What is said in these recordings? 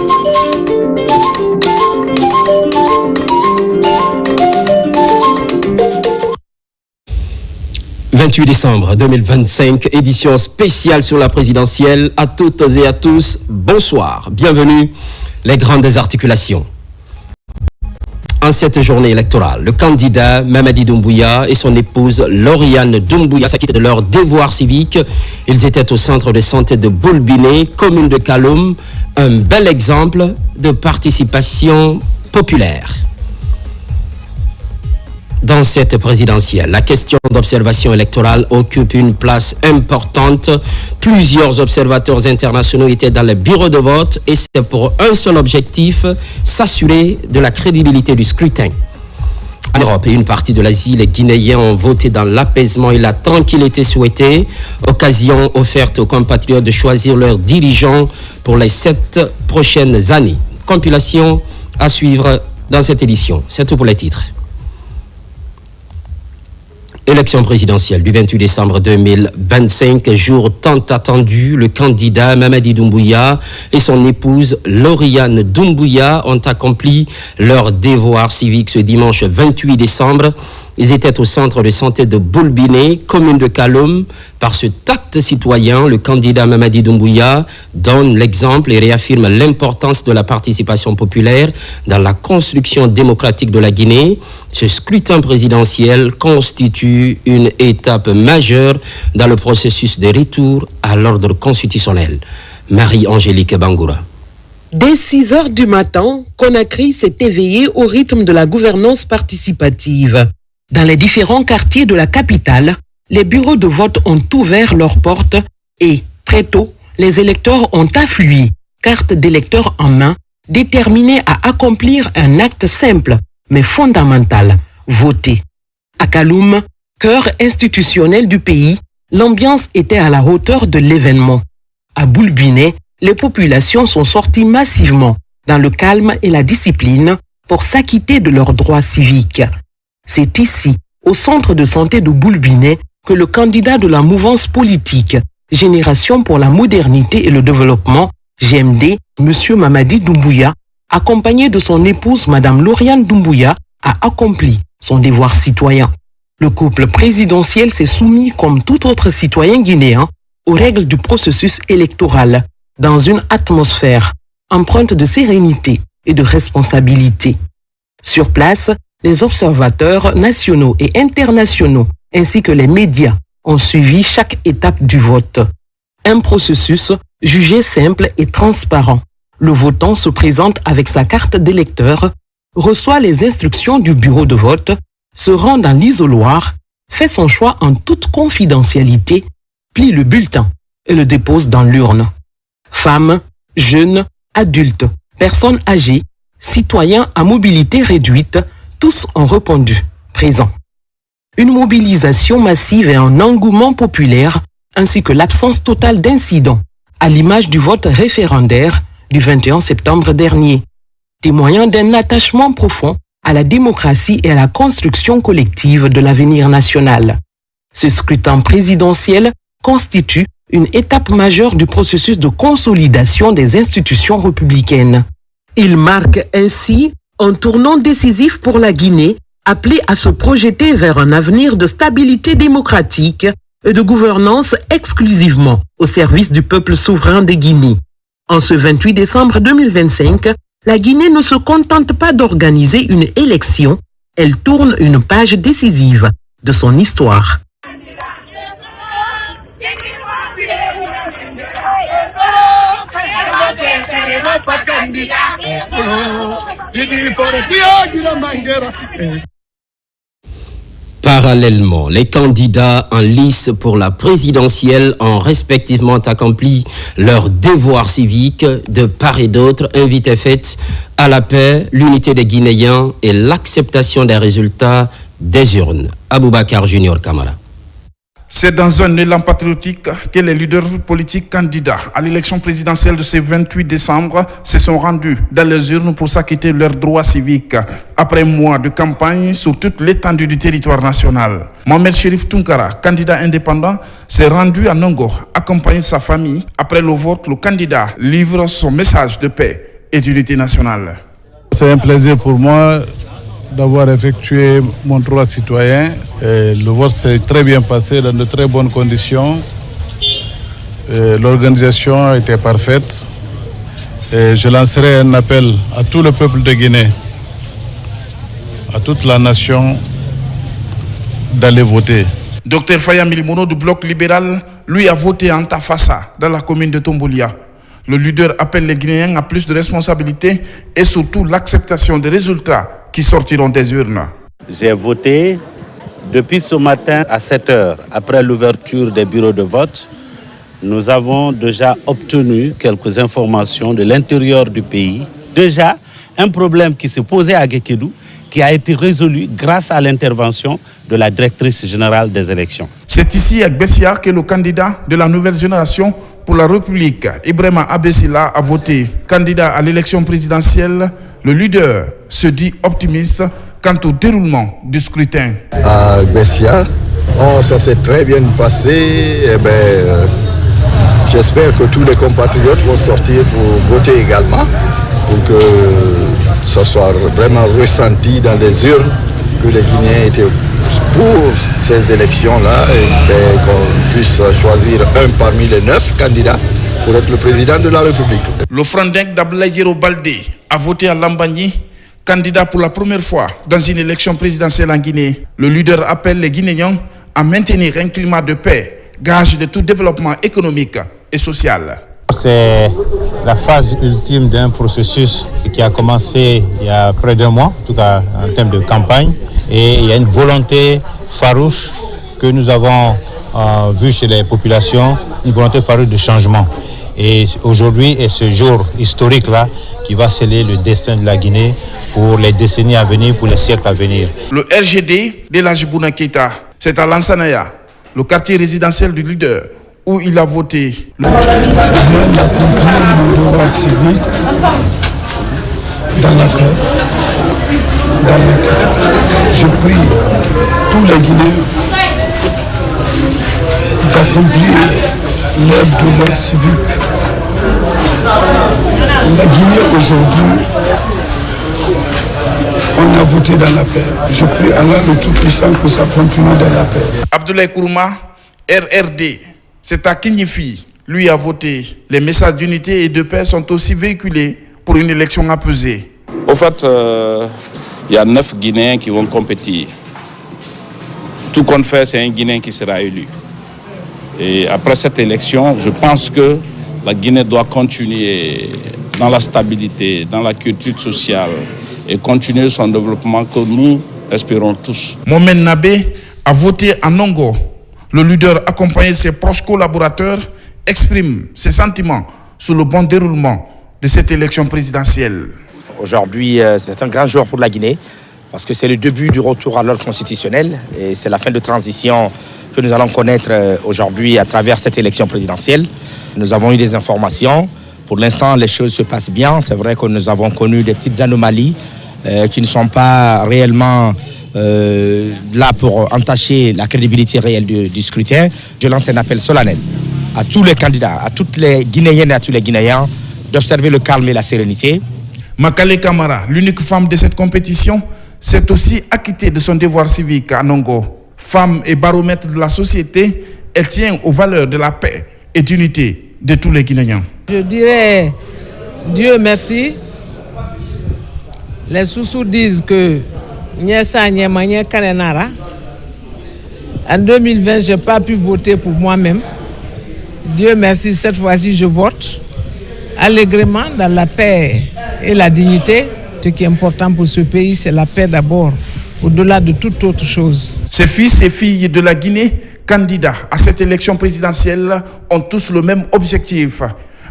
« 28 décembre 2025, édition spéciale sur la présidentielle. À toutes et à tous, bonsoir. Bienvenue, les grandes articulations. En cette journée électorale, le candidat Mamadi Doumbouya et son épouse Lauriane Doumbouya s'acquittent de leur devoir civique. Ils étaient au centre de santé de Boulbiné, commune de Kaloum, un bel exemple de participation populaire. Dans cette présidentielle, la question d'observation électorale occupe une place importante. Plusieurs observateurs internationaux étaient dans le bureau de vote et c'est pour un seul objectif, s'assurer de la crédibilité du scrutin. En Europe et une partie de l'Asie, les Guinéens ont voté dans l'apaisement et la tranquillité souhaitée. Occasion offerte aux compatriotes de choisir leurs dirigeants pour les 7 prochaines années. Compilation à suivre dans cette édition. C'est tout pour les titres. Élection présidentielle du 28 décembre 2025, jour tant attendu, le candidat Mamadi Doumbouya et son épouse Lauriane Doumbouya ont accompli leur devoir civique ce dimanche 28 décembre. Ils étaient au centre de santé de Boulbiné, commune de Kaloum. Par ce tact citoyen, le candidat Mamadi Doumbouya donne l'exemple et réaffirme l'importance de la participation populaire dans la construction démocratique de la Guinée. Ce scrutin présidentiel constitue une étape majeure dans le processus de retour à l'ordre constitutionnel. Marie-Angélique Bangoura. Dès 6 heures du matin, Conakry s'est éveillé au rythme de la gouvernance participative. Dans les différents quartiers de la capitale, les bureaux de vote ont ouvert leurs portes et, très tôt, les électeurs ont afflué, carte d'électeur en main, déterminés à accomplir un acte simple, mais fondamental, voter. À Kaloum, cœur institutionnel du pays, l'ambiance était à la hauteur de l'événement. À Boulbiné, les populations sont sorties massivement, dans le calme et la discipline, pour s'acquitter de leurs droits civiques. C'est ici, au centre de santé de Boulbiné, que le candidat de la mouvance politique Génération pour la modernité et le développement, GMD, M. Mamadi Doumbouya, accompagné de son épouse Mme Lauriane Doumbouya, a accompli son devoir citoyen. Le couple présidentiel s'est soumis, comme tout autre citoyen guinéen, aux règles du processus électoral, dans une atmosphère empreinte de sérénité et de responsabilité. Sur place, les observateurs nationaux et internationaux, ainsi que les médias, ont suivi chaque étape du vote. Un processus jugé simple et transparent. Le votant se présente avec sa carte d'électeur, reçoit les instructions du bureau de vote, se rend dans l'isoloir, fait son choix en toute confidentialité, plie le bulletin et le dépose dans l'urne. Femmes, jeunes, adultes, personnes âgées, citoyens à mobilité réduite, tous ont répondu présent. Une mobilisation massive et un engouement populaire, ainsi que l'absence totale d'incidents, à l'image du vote référendaire du 21 septembre dernier, témoignant d'un attachement profond à la démocratie et à la construction collective de l'avenir national. Ce scrutin présidentiel constitue une étape majeure du processus de consolidation des institutions républicaines. Il marque ainsi un tournant décisif pour la Guinée, appelée à se projeter vers un avenir de stabilité démocratique et de gouvernance exclusivement au service du peuple souverain des Guinées. En ce 28 décembre 2025, la Guinée ne se contente pas d'organiser une élection, elle tourne une page décisive de son histoire. Parallèlement, les candidats en lice pour la présidentielle ont respectivement accompli leur devoir civique de part et d'autre, invité faite à la paix, l'unité des Guinéens et l'acceptation des résultats des urnes. Aboubakar Junior Kamara. C'est dans un élan patriotique que les leaders politiques candidats à l'élection présidentielle de ce 28 décembre se sont rendus dans les urnes pour s'acquitter leurs droits civiques après un mois de campagne sur toute l'étendue du territoire national. Mohamed Chérif Tunkara, candidat indépendant, s'est rendu à Nongo, accompagné de sa famille. Après le vote, le candidat livre son message de paix et d'unité nationale. C'est un plaisir pour moi d'avoir effectué mon droit citoyen. Le vote s'est très bien passé dans de très bonnes conditions. L'organisation a été parfaite. Je lancerai un appel à tout le peuple de Guinée, à toute la nation, d'aller voter. Dr Faya Milimono du Bloc libéral, lui, a voté en Tafassa, dans la commune de Tomboulia. Le leader appelle les Guinéens à plus de responsabilités et surtout l'acceptation des résultats qui sortiront des urnes. J'ai voté depuis ce matin à 7 heures, après l'ouverture des bureaux de vote. Nous avons déjà obtenu quelques informations de l'intérieur du pays. Déjà, un problème qui se posait à Guékédou, qui a été résolu grâce à l'intervention de la directrice générale des élections. C'est ici à Bessia que le candidat de la nouvelle génération pour la République, Ibrahima Abessila, a voté. Candidat à l'élection présidentielle, le leader se dit optimiste quant au déroulement du scrutin. À Bessia, ça s'est très bien passé. J'espère que tous les compatriotes vont sortir pour voter également, pour que ça soit vraiment ressenti dans les urnes, que les Guinéens étaient pour ces élections-là et qu'on puisse choisir un parmi les 9 candidats pour être le président de la République. Le Frandingue d'Ablaye Baldé a voté à Lambagny, candidat pour la première fois dans une élection présidentielle en Guinée. Le leader appelle les Guinéens à maintenir un climat de paix, gage de tout développement économique et social. C'est la phase ultime d'un processus qui a commencé il y a près d'un mois, en tout cas en termes de campagne. Et il y a une volonté farouche que nous avons vue chez les populations, une volonté farouche de changement. Et aujourd'hui est ce jour historique-là qui va sceller le destin de la Guinée pour les décennies à venir, pour les siècles à venir. Le RGD de la Djibouna Keïta, c'est à Lansanaya, le quartier résidentiel du leader, où il a voté. Je viens d'accomplir mon devoir civique dans la paix. Je prie tous les Guinéens d'accomplir leur devoir civique. La Guinée aujourd'hui, on a voté dans la paix. Je prie Allah le Tout-Puissant que ça continue dans la paix. Abdoulaye Kourouma, RRD, c'est à Kignifi, lui a voté. Les messages d'unité et de paix sont aussi véhiculés pour une élection apaisée. Au fait, il y a 9 Guinéens qui vont compétir. Tout compte fait, c'est un Guinéen qui sera élu. Et après cette élection, je pense que la Guinée doit continuer dans la stabilité, dans la culture sociale et continuer son développement que nous espérons tous. Mohamed Nabé a voté à Nongo. Le leader, accompagné de ses proches collaborateurs, exprime ses sentiments sur le bon déroulement de cette élection présidentielle. Aujourd'hui, c'est un grand jour pour la Guinée parce que c'est le début du retour à l'ordre constitutionnel et c'est la fin de transition que nous allons connaître aujourd'hui à travers cette élection présidentielle. Nous avons eu des informations. Pour l'instant, les choses se passent bien. C'est vrai que nous avons connu des petites anomalies qui ne sont pas réellement là pour entacher la crédibilité réelle du scrutin. Je lance un appel solennel à tous les candidats, à toutes les Guinéennes et à tous les Guinéens d'observer le calme et la sérénité. Makale Kamara, l'unique femme de cette compétition, s'est aussi acquittée de son devoir civique à Nongo. Femme et baromètre de la société, elle tient aux valeurs de la paix et d'unité de tous les Guinéens. Je dirais Dieu merci. Les Soussous disent que en 2020, je n'ai pas pu voter pour moi-même. Dieu merci, cette fois-ci, je vote allègrement dans la paix et la dignité. Ce qui est important pour ce pays, c'est la paix d'abord, au-delà de toute autre chose. Ces fils et filles de la Guinée, candidats à cette élection présidentielle, ont tous le même objectif: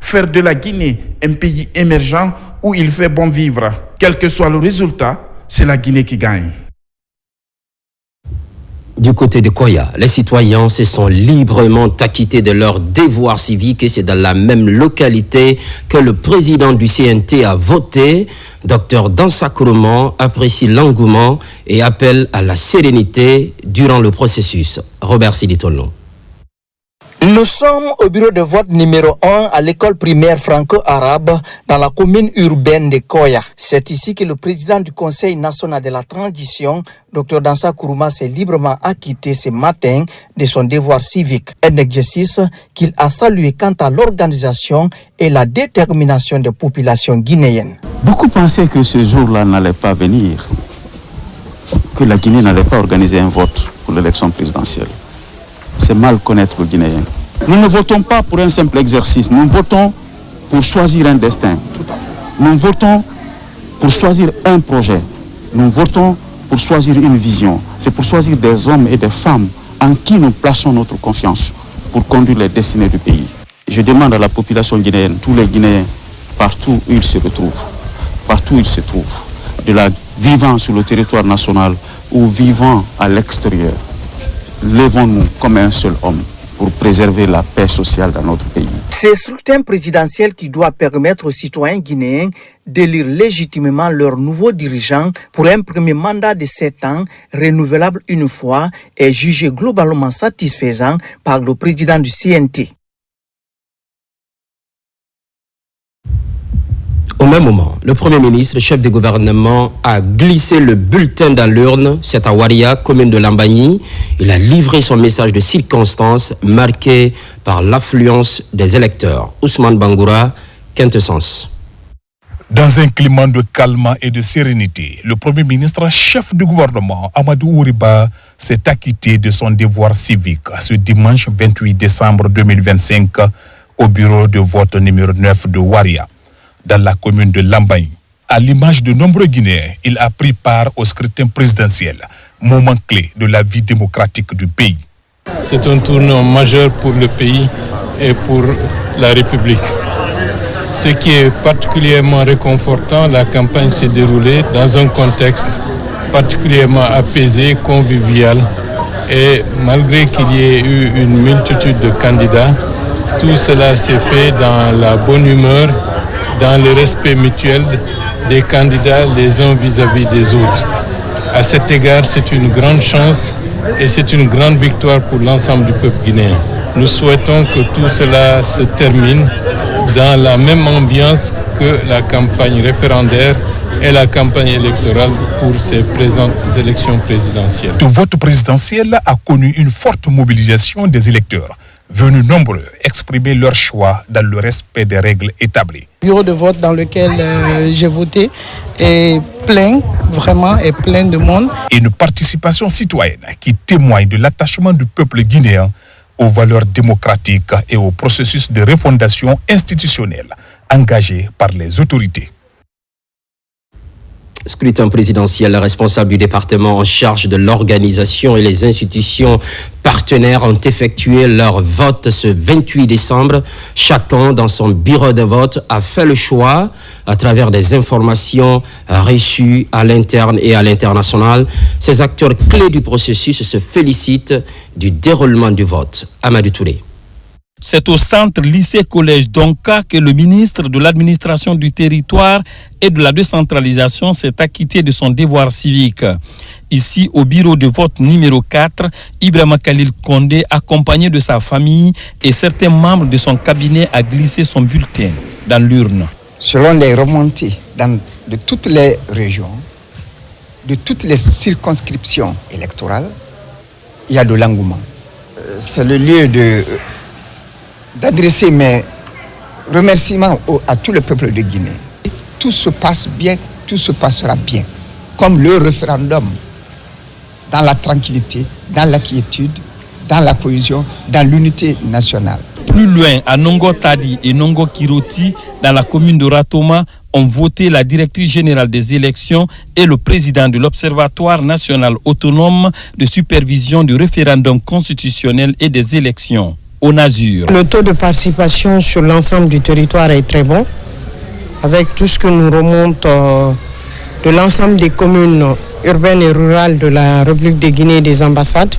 faire de la Guinée un pays émergent où il fait bon vivre. Quel que soit le résultat, c'est la Guinée qui gagne. Du côté de Koya, les citoyens se sont librement acquittés de leur devoir civique et c'est dans la même localité que le président du CNT a voté. Dr Dansa Kourouman apprécie l'engouement et appelle à la sérénité durant le processus. Robert Siditono. Nous sommes au bureau de vote numéro 1 à l'école primaire franco-arabe dans la commune urbaine de Koya. C'est ici que le président du Conseil national de la transition, Dr Dansa Kourouma, s'est librement acquitté ce matin de son devoir civique. Un exercice qu'il a salué quant à l'organisation et la détermination des populations guinéennes. Beaucoup pensaient que ce jour-là n'allait pas venir, que la Guinée n'allait pas organiser un vote pour l'élection présidentielle. C'est mal connaître le Guinéen. Nous ne votons pas pour un simple exercice, nous votons pour choisir un destin. Nous votons pour choisir un projet. Nous votons pour choisir une vision. C'est pour choisir des hommes et des femmes en qui nous plaçons notre confiance pour conduire les destinées du pays. Je demande à la population guinéenne, tous les Guinéens, partout où ils se retrouvent, vivant sur le territoire national ou vivant à l'extérieur, levons-nous comme un seul homme pour préserver la paix sociale dans notre pays. C'est le scrutin présidentiel qui doit permettre aux citoyens guinéens d'élire légitimement leurs nouveaux dirigeants pour un premier mandat de 7 ans, renouvelable une fois, et jugé globalement satisfaisant par le président du CNT. Au même moment, le Premier ministre, le chef du gouvernement, a glissé le bulletin dans l'urne. C'est à Waria, commune de Lambagny. Il a livré son message de circonstance marqué par l'affluence des électeurs. Ousmane Bangoura, Quintessence. Dans un climat de calme et de sérénité, le Premier ministre, chef du gouvernement, Amadou Ouriba, s'est acquitté de son devoir civique ce dimanche 28 décembre 2025 au bureau de vote numéro 9 de Waria, dans la commune de Lambagny. À l'image de nombreux Guinéens, il a pris part au scrutin présidentiel, moment clé de la vie démocratique du pays. C'est un tournant majeur pour le pays et pour la République. Ce qui est particulièrement réconfortant, la campagne s'est déroulée dans un contexte particulièrement apaisé, convivial, et malgré qu'il y ait eu une multitude de candidats, tout cela s'est fait dans la bonne humeur, dans le respect mutuel des candidats les uns vis-à-vis des autres. À cet égard, c'est une grande chance et c'est une grande victoire pour l'ensemble du peuple guinéen. Nous souhaitons que tout cela se termine dans la même ambiance que la campagne référendaire et la campagne électorale pour ces présentes élections présidentielles. Le vote présidentiel a connu une forte mobilisation des électeurs, venus nombreux exprimer leur choix dans le respect des règles établies. Le bureau de vote dans lequel j'ai voté est plein, vraiment, est plein de monde. Une participation citoyenne qui témoigne de l'attachement du peuple guinéen aux valeurs démocratiques et au processus de refondation institutionnelle engagé par les autorités. Scrutin présidentiel, le responsable du département en charge de l'organisation et les institutions partenaires ont effectué leur vote ce 28 décembre. Chacun dans son bureau de vote a fait le choix à travers des informations reçues à l'interne et à l'international. Ces acteurs clés du processus se félicitent du déroulement du vote. Amadou Touré. C'est au centre lycée-collège d'Onka que le ministre de l'administration du territoire et de la décentralisation s'est acquitté de son devoir civique. Ici, au bureau de vote numéro 4, Ibrahima Khalil Condé, accompagné de sa famille et certains membres de son cabinet, a glissé son bulletin dans l'urne. Selon les remontées de toutes les régions, de toutes les circonscriptions électorales, il y a de l'engouement. C'est le lieu d'adresser mes remerciements à tout le peuple de Guinée. Tout se passe bien, tout se passera bien. Comme le référendum, dans la tranquillité, dans la quiétude, dans la cohésion, dans l'unité nationale. Plus loin, à Nongo Tadi et Nongo Kiroti, dans la commune de Ratoma, ont voté la directrice générale des élections et le président de l'Observatoire national autonome de supervision du référendum constitutionnel et des élections. Au Nazur. Le taux de participation sur l'ensemble du territoire est très bon, avec tout ce que nous remonte de l'ensemble des communes urbaines et rurales de la République de Guinée et des ambassades.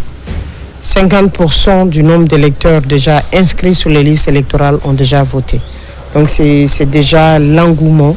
50% du nombre d'électeurs déjà inscrits sur les listes électorales ont déjà voté. Donc c'est déjà l'engouement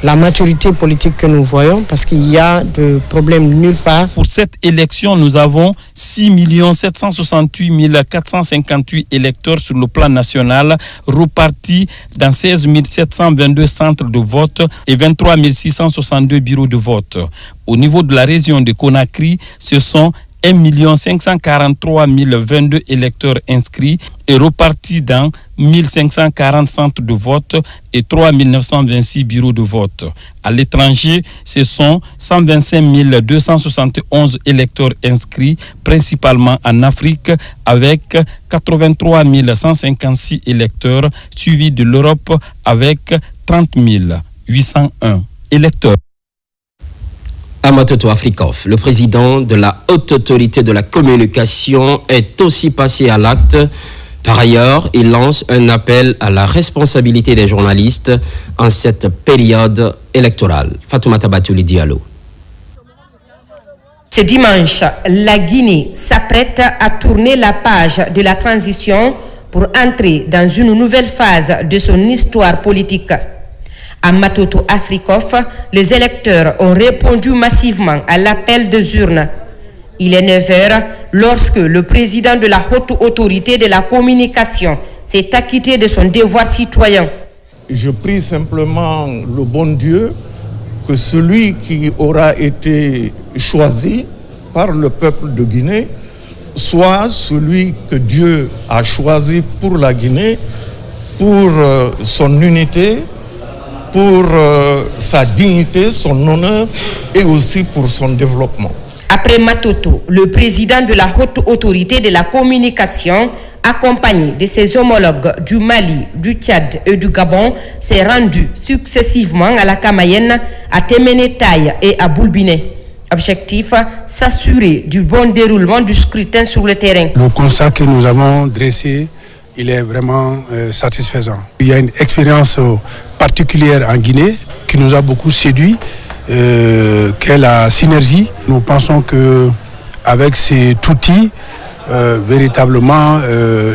la maturité politique que nous voyons, parce qu'il y a de problèmes nulle part. Pour cette élection, nous avons 6 768 458 électeurs sur le plan national, repartis dans 16 722 centres de vote et 23 662 bureaux de vote. Au niveau de la région de Conakry, ce sont 1 543 022 électeurs inscrits et repartis dans 1540 centres de vote et 3 926 bureaux de vote. À l'étranger, ce sont 125 271 électeurs inscrits, principalement en Afrique, avec 83 156 électeurs, suivis de l'Europe avec 30 801 électeurs. Amatoto Afrikov, le président de la Haute Autorité de la Communication, est aussi passé à l'acte. Par ailleurs, il lance un appel à la responsabilité des journalistes en cette période électorale. Fatoumata Batouli Diallo. Ce dimanche, la Guinée s'apprête à tourner la page de la transition pour entrer dans une nouvelle phase de son histoire politique. À Matoto Afrikov, les électeurs ont répondu massivement à l'appel des urnes. Il est 9h lorsque le président de la Haute Autorité de la Communication s'est acquitté de son devoir citoyen. Je prie simplement le bon Dieu que celui qui aura été choisi par le peuple de Guinée soit celui que Dieu a choisi pour la Guinée, pour son unité, pour sa dignité, son honneur et aussi pour son développement. Après Matoto, le président de la Haute Autorité de la Communication, accompagné de ses homologues du Mali, du Tchad et du Gabon, s'est rendu successivement à la Kamayenne, à Temenetaï et à Boulbiné. Objectif, s'assurer du bon déroulement du scrutin sur le terrain. Le constat que nous avons dressé, il est vraiment satisfaisant. Il y a une expérience particulière en Guinée qui nous a beaucoup séduit, qu'est la synergie. Nous pensons qu'avec cet outil, véritablement,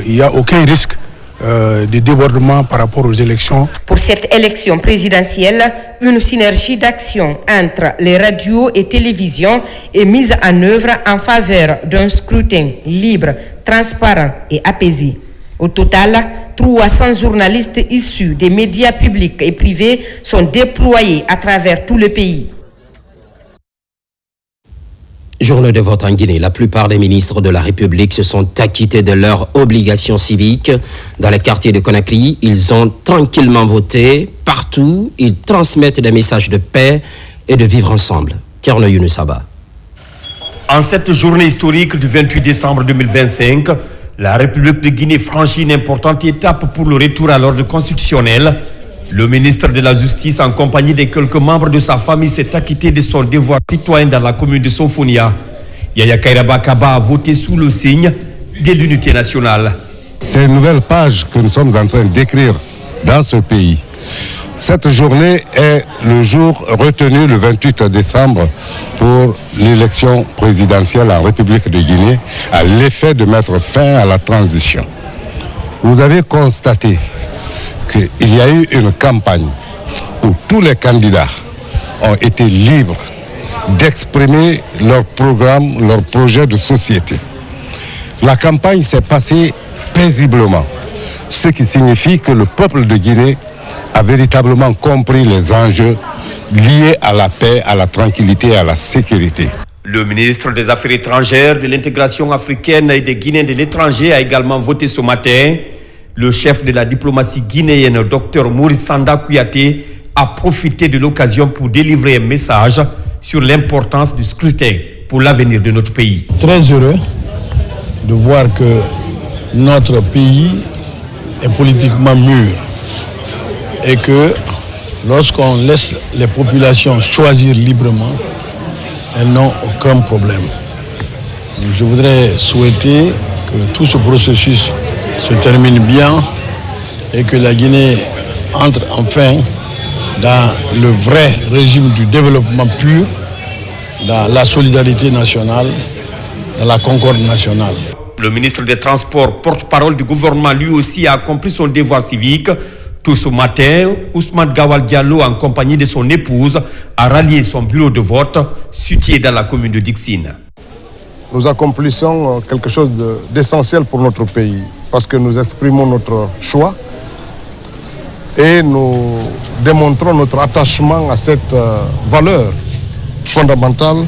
il n'y a aucun risque de débordement par rapport aux élections. Pour cette élection présidentielle, une synergie d'action entre les radios et télévisions est mise en œuvre en faveur d'un scrutin libre, transparent et apaisé. Au total, 300 journalistes issus des médias publics et privés sont déployés à travers tout le pays. Journée de vote en Guinée. La plupart des ministres de la République se sont acquittés de leurs obligations civiques. Dans les quartiers de Conakry, ils ont tranquillement voté. Partout, ils transmettent des messages de paix et de vivre ensemble. Kerno Younoussaba. En cette journée historique du 28 décembre 2025, la République de Guinée franchit une importante étape pour le retour à l'ordre constitutionnel. Le ministre de la Justice, en compagnie de quelques membres de sa famille, s'est acquitté de son devoir citoyen dans la commune de Sonfonia. Yaya Kairaba Kaba a voté sous le signe de l'unité nationale. C'est une nouvelle page que nous sommes en train d'écrire dans ce pays. Cette journée est le jour retenu le 28 décembre pour l'élection présidentielle en République de Guinée à l'effet de mettre fin à la transition. Vous avez constaté qu'il y a eu une campagne où tous les candidats ont été libres d'exprimer leur programme, leur projet de société. La campagne s'est passée paisiblement, ce qui signifie que le peuple de Guinée a véritablement compris les enjeux liés à la paix, à la tranquillité et à la sécurité. Le ministre des Affaires étrangères, de l'intégration africaine et des Guinéens de l'étranger a également voté ce matin. Le chef de la diplomatie guinéenne, Dr Maurice Sanda Kouyaté, a profité de l'occasion pour délivrer un message sur l'importance du scrutin pour l'avenir de notre pays. Très heureux de voir que notre pays est politiquement mûr et que lorsqu'on laisse les populations choisir librement, elles n'ont aucun problème. Je voudrais souhaiter que tout ce processus se termine bien et que la Guinée entre enfin dans le vrai régime du développement pur, dans la solidarité nationale, dans la concorde nationale. Le ministre des Transports, porte-parole du gouvernement, lui aussi a accompli son devoir civique, Tout ce matin, Ousmane Gawal Diallo, en compagnie de son épouse, a rallié son bureau de vote situé dans la commune de Dixine. Nous accomplissons quelque chose d'essentiel pour notre pays parce que nous exprimons notre choix et nous démontrons notre attachement à cette valeur fondamentale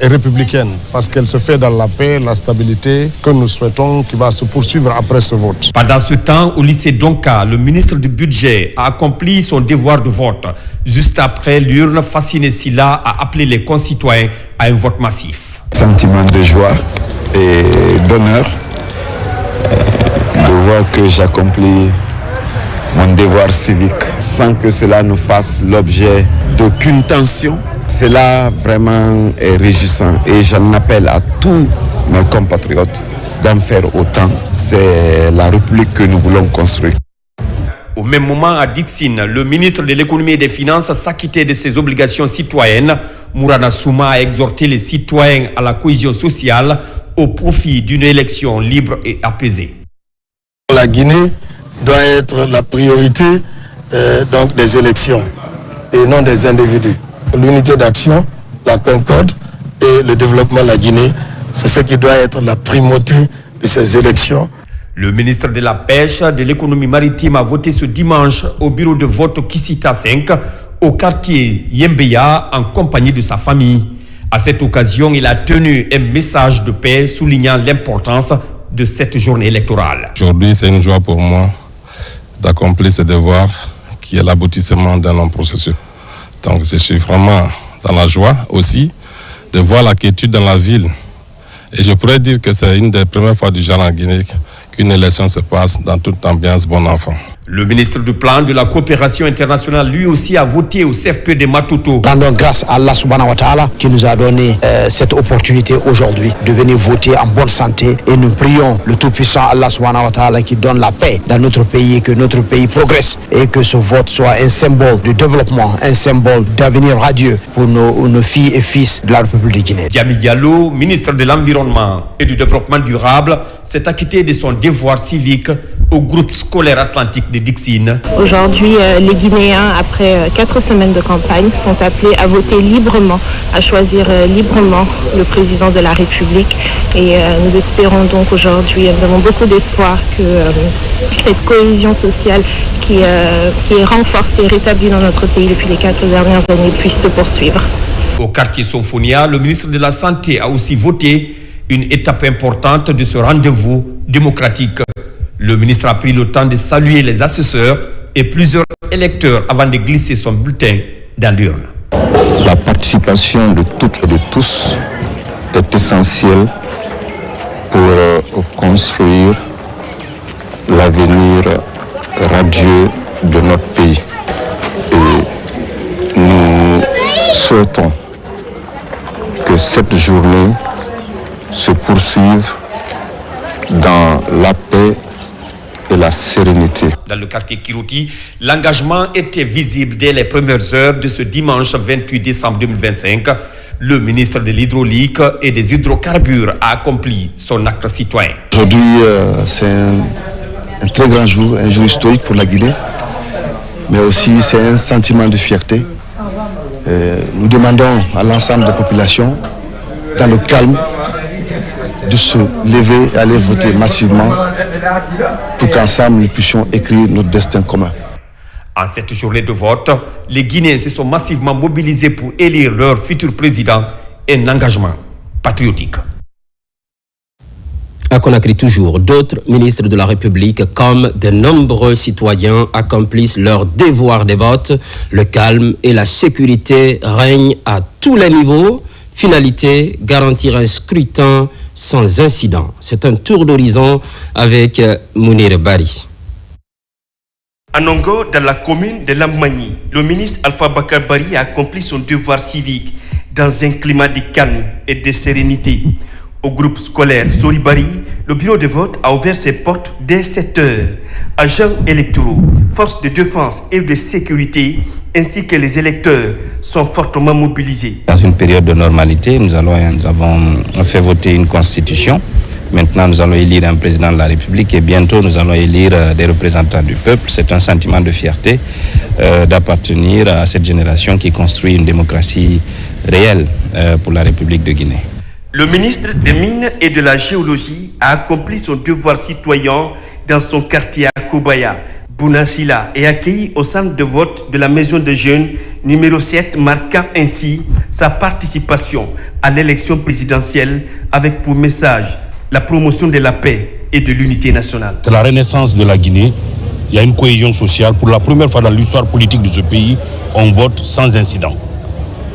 et républicaine parce qu'elle se fait dans la paix, la stabilité que nous souhaitons qui va se poursuivre après ce vote. Pendant ce temps, au lycée Donka, le ministre du Budget a accompli son devoir de vote. Juste après, l'urne, Fassine Silla a appelé les concitoyens à un vote massif. Sentiment de joie et d'honneur de voir que j'accomplis mon devoir civique sans que cela ne fasse l'objet d'aucune tension. Cela vraiment est réjouissant et j'en appelle à tous mes compatriotes d'en faire autant. C'est la République que nous voulons construire. Au même moment, à Dixine, le ministre de l'économie et des finances s'acquittait de ses obligations citoyennes. Mourana Souma a exhorté les citoyens à la cohésion sociale au profit d'une élection libre et apaisée. La Guinée doit être la priorité donc des élections et non des individus. L'unité d'action, la concorde et le développement de la Guinée, c'est ce qui doit être la primauté de ces élections. Le ministre de la Pêche, de l'économie maritime a voté ce dimanche au bureau de vote Kisita 5 au quartier Yembeya en compagnie de sa famille. À cette occasion, il a tenu un message de paix soulignant l'importance de cette journée électorale. Aujourd'hui, c'est une joie pour moi d'accomplir ce devoir qui est l'aboutissement d'un long processus. Donc je suis vraiment dans la joie aussi de voir la quiétude dans la ville. Et je pourrais dire que c'est une des premières fois du genre en Guinée qu'une élection se passe dans toute ambiance bon enfant. Le ministre du Plan de la coopération internationale, lui aussi, a voté au CFP de Maputo. Rendons grâce à Allah subhanahu wa ta'ala qui nous a donné cette opportunité aujourd'hui de venir voter en bonne santé. Et nous prions le Tout-Puissant Allah subhanahu wa ta'ala qui donne la paix dans notre pays et que notre pays progresse. Et que ce vote soit un symbole de développement, un symbole d'avenir radieux pour nos filles et fils de la République de Guinée. Diami Diallo, ministre de l'Environnement et du Développement durable, s'est acquitté de son devoir civique au groupe scolaire atlantique de Dixine. Aujourd'hui, les Guinéens, après 4 semaines de campagne, sont appelés à voter librement, à choisir librement le président de la République. Et nous espérons donc aujourd'hui, nous avons beaucoup d'espoir que cette cohésion sociale qui est renforcée, rétablie dans notre pays depuis les 4 dernières années puisse se poursuivre. Au quartier Symphonia, le ministre de la Santé a aussi voté une étape importante de ce rendez-vous démocratique. Le ministre a pris le temps de saluer les assesseurs et plusieurs électeurs avant de glisser son bulletin dans l'urne. La participation de toutes et de tous est essentielle pour construire l'avenir radieux de notre pays. Et nous souhaitons que cette journée se poursuive dans la paix et la sérénité. Dans le quartier Kiroti, l'engagement était visible dès les premières heures de ce dimanche 28 décembre 2025. Le ministre de l'Hydraulique et des Hydrocarbures a accompli son acte citoyen. Aujourd'hui, c'est un très grand jour, un jour historique pour la Guinée, mais aussi c'est un sentiment de fierté. Nous demandons à l'ensemble des populations, dans le calme, de se lever et aller voter massivement pour qu'ensemble nous puissions écrire notre destin commun. En cette journée de vote, les Guinéens se sont massivement mobilisés pour élire leur futur président, un engagement patriotique. À Conakry toujours, d'autres ministres de la République comme de nombreux citoyens accomplissent leur devoir de vote. Le calme et la sécurité règnent à tous les niveaux. Finalité, garantir un scrutin sans incident. C'est un tour d'horizon avec Mounir Bari. À Nongo, dans la commune de Lamagny, le ministre Alpha Bakar Bari a accompli son devoir civique dans un climat de calme et de sérénité. Au groupe scolaire Soribari, le bureau de vote a ouvert ses portes dès 7 heures. Agents électoraux, forces de défense et de sécurité, ainsi que les électeurs sont fortement mobilisés. Dans une période de normalité, nous avons fait voter une constitution Maintenant, nous allons élire un président de la République et bientôt, nous allons élire des représentants du peuple. C'est un sentiment de fierté d'appartenir à cette génération qui construit une démocratie réelle pour la République de Guinée. Le ministre des Mines et de la Géologie a accompli son devoir citoyen dans son quartier à Kobaya. Bounasila est accueilli au centre de vote de la maison de jeunes numéro 7, marquant ainsi sa participation à l'élection présidentielle avec pour message la promotion de la paix et de l'unité nationale. C'est la renaissance de la Guinée. Il y a une cohésion sociale. Pour la première fois dans l'histoire politique de ce pays, on vote sans incident.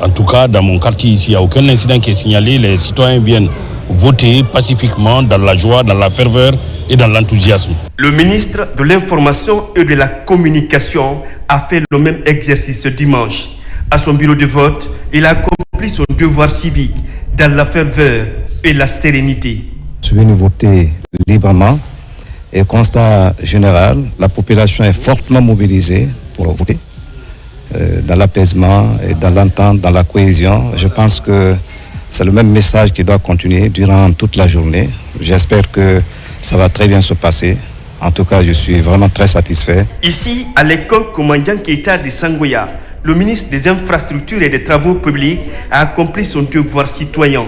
En tout cas, dans mon quartier ici, il n'y a aucun incident qui est signalé. Les citoyens viennent voter pacifiquement, dans la joie, dans la ferveur et dans l'enthousiasme. Le ministre de l'Information et de la Communication a fait le même exercice ce dimanche. À son bureau de vote, il a accompli son devoir civique dans la ferveur et la sérénité. Je suis venu voter librement et constat général, la population est fortement mobilisée pour voter dans l'apaisement et dans l'entente, dans la cohésion. Je pense que c'est le même message qui doit continuer durant toute la journée. J'espère que ça va très bien se passer. En tout cas, je suis vraiment très satisfait. Ici, à l'école Commandant Keita de Sangoya, le ministre des Infrastructures et des Travaux publics a accompli son devoir citoyen.